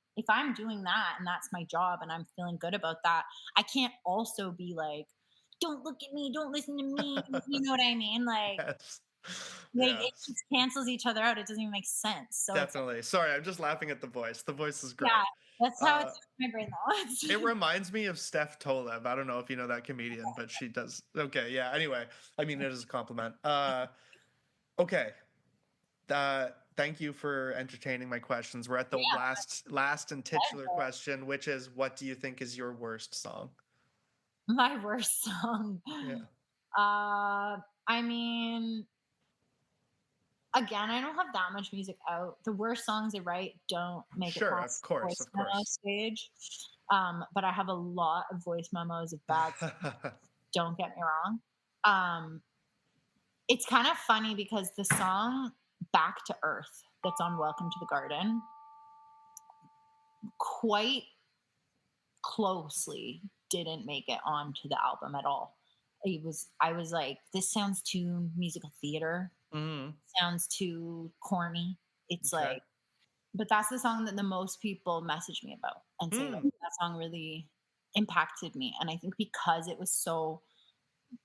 doing that and that's my job and I'm feeling good about that, I can't also be like, don't look at me, don't listen to me. You know what I mean? Yes. Like it Yes. just cancels each other out. It doesn't even make sense. So it's like, Definitely. Sorry, I'm just laughing at the voice. The voice is yeah, great. that's how Uh, it's in my brain though. it reminds me of Steph Tolev. I don't know if you know that comedian, but she does. Okay, yeah. Anyway, I mean it is a compliment. Okay. Thank you for entertaining my questions. We're at the Yeah, last and titular question, which is, what do you think is your worst song? my worst song. Yeah. I mean, again, I don't have that much music out. The worst songs I write don't make it Sure, of past course, voice of memo course. stage. But I have a lot of voice memos of bad songs, don't get me wrong. Um, it's kind of funny because the song Back to Earth that's on Welcome to the Garden quite closely didn't make it onto the album at all. I was like, this sounds too musical theater, Mhm. sounds too corny. It's Okay. like, but that's the song that the most people message me about and say like Hmm. that song really impacted me. And I think because it was so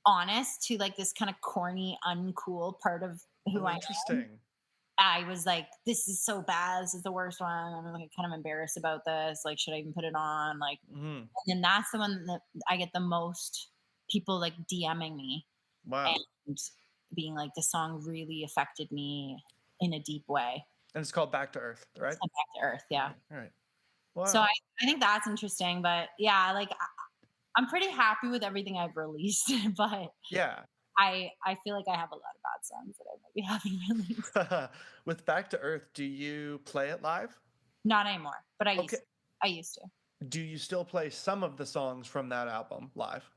honest to like this kind of corny, uncool part of who Oh, I am, interesting. I was like, this is so bad. This is the worst one. I'm like kind of embarrassed about this. Like, should I even put it on? Like, Mhm. and then that's the one that I get the most people like DMing me Wow. and being like, the song really affected me in a deep way. And it's called Back to Earth, right? Come back to earth. Yeah. Alright, alright. So Wow. I think that's interesting. But yeah, like I'm pretty happy with everything I've released, but Yeah. I feel like I have a lot of bad songs that I maybe haven't released. With Back to Earth, do you play it live? Not anymore, but Okay. I used to. Do you still play some of the songs from that album live?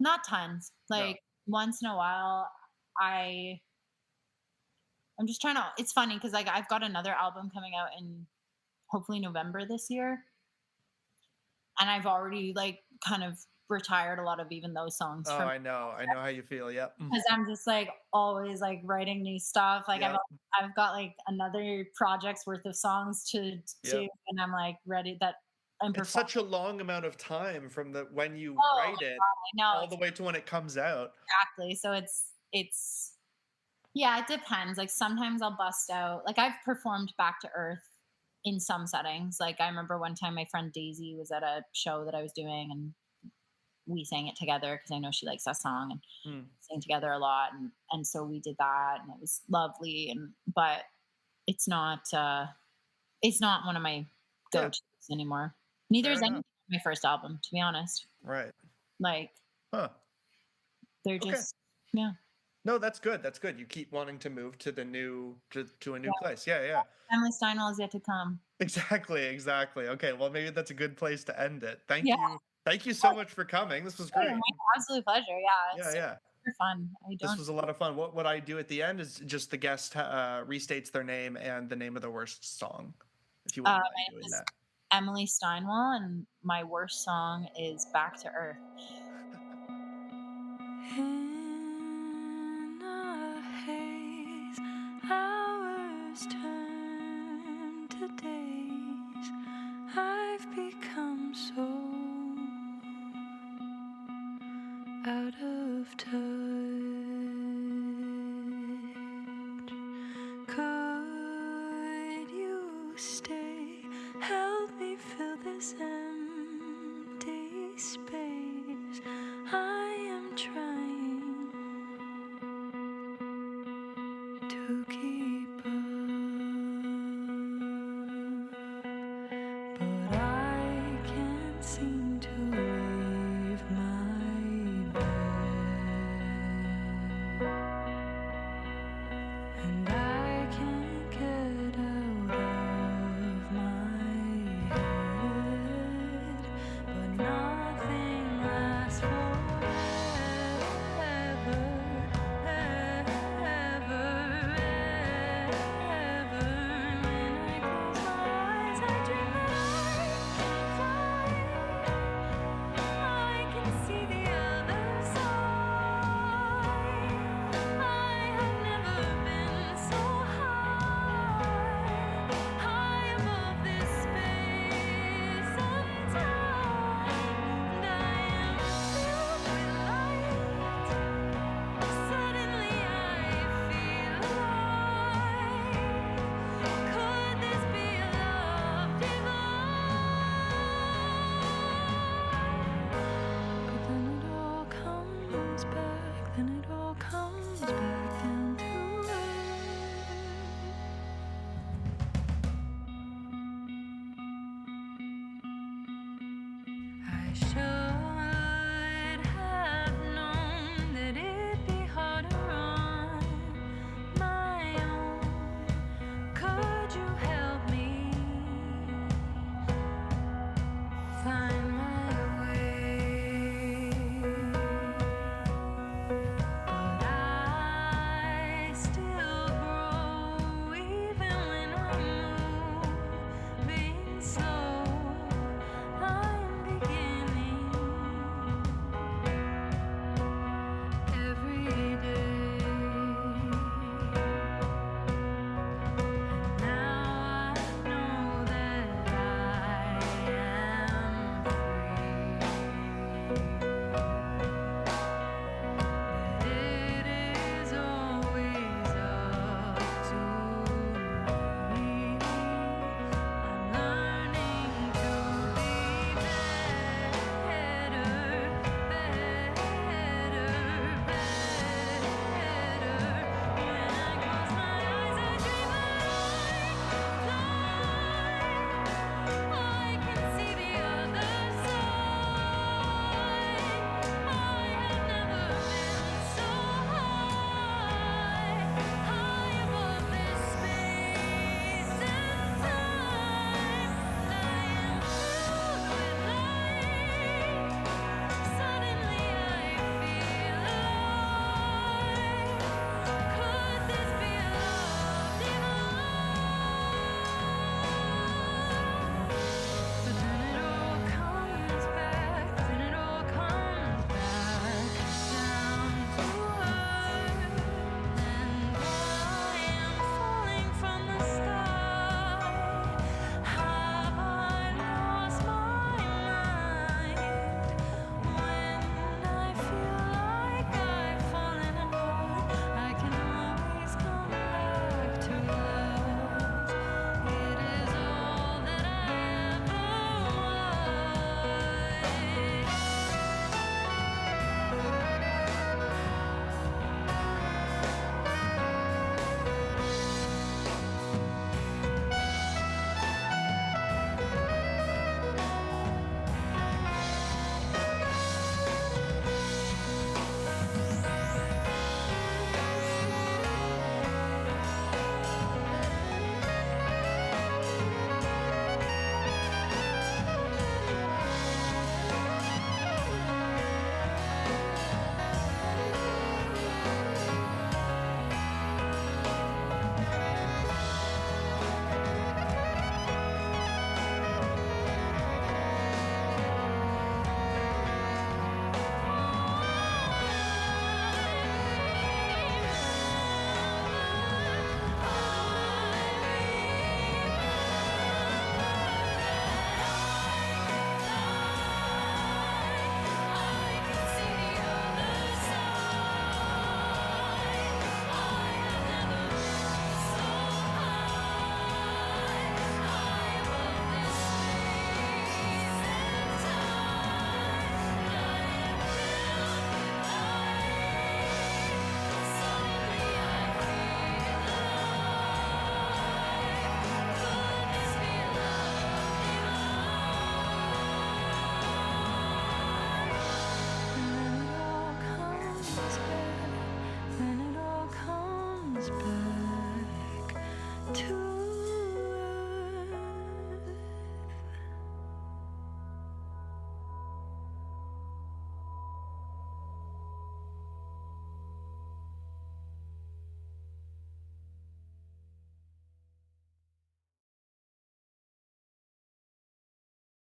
Not tons. No. Like once in a while, I I'm just trying to. It's funny because like I've got another album coming out in hopefully November this year, and I've already like kind of retired a lot of even those songs Oh, from I know. I know how you feel. Yep. because I'm just like always like writing new stuff. Like Yep. I've got like another project's worth of songs to do, Yep. and I'm like ready that I'm It's performing. such a long amount of time from the when you Oh write it I know all the way to when it comes out. exactly. So it's yeah, it depends. Like sometimes I'll bust out. Like I've performed Back to Earth in some settings. Like I remember one time my friend Daisy was at a show that I was doing and we sang it together because I know she likes that song and Mm. sang together a lot and so we did that and it was lovely and but it's not one of my Yeah. go-tos anymore. Neither Fair is anything enough. on my first album, to be honest. Right. Like Huh. they're Okay. just yeah. No, that's good. That's good. You keep wanting to move to the new to a new Yeah. place. Yeah, yeah. Emily Steinwall is yet to come. Exactly, exactly. Okay, well maybe that's a good place to end it. Thank Yeah. you. Thank you so much for coming. This was Sure, great. my absolute pleasure. Yeah, Yeah, it's yeah. super fun. I This don't. was a lot of fun. What I do at the end is just the guest restates their name and the name of the worst song, if you My wouldn't mind name doing is that. Emily Steinwall, and my worst song is "Back to Earth." In a haze, hours turn to days. I've become so out of touch. Could you stay? Help me fill this empty space. I am trying to keep up, but I can't seem to leave my bed, and I can't get out of my head, but nothing lasts forever, ever, ever. When I close my eyes, I dream that I can see the other side. I have never been so high above this space and time, and I am filled with light. Suddenly I feel alive. Could this be a love divine? But then it all comes back, then it all comes back down to earth. I should have known that it to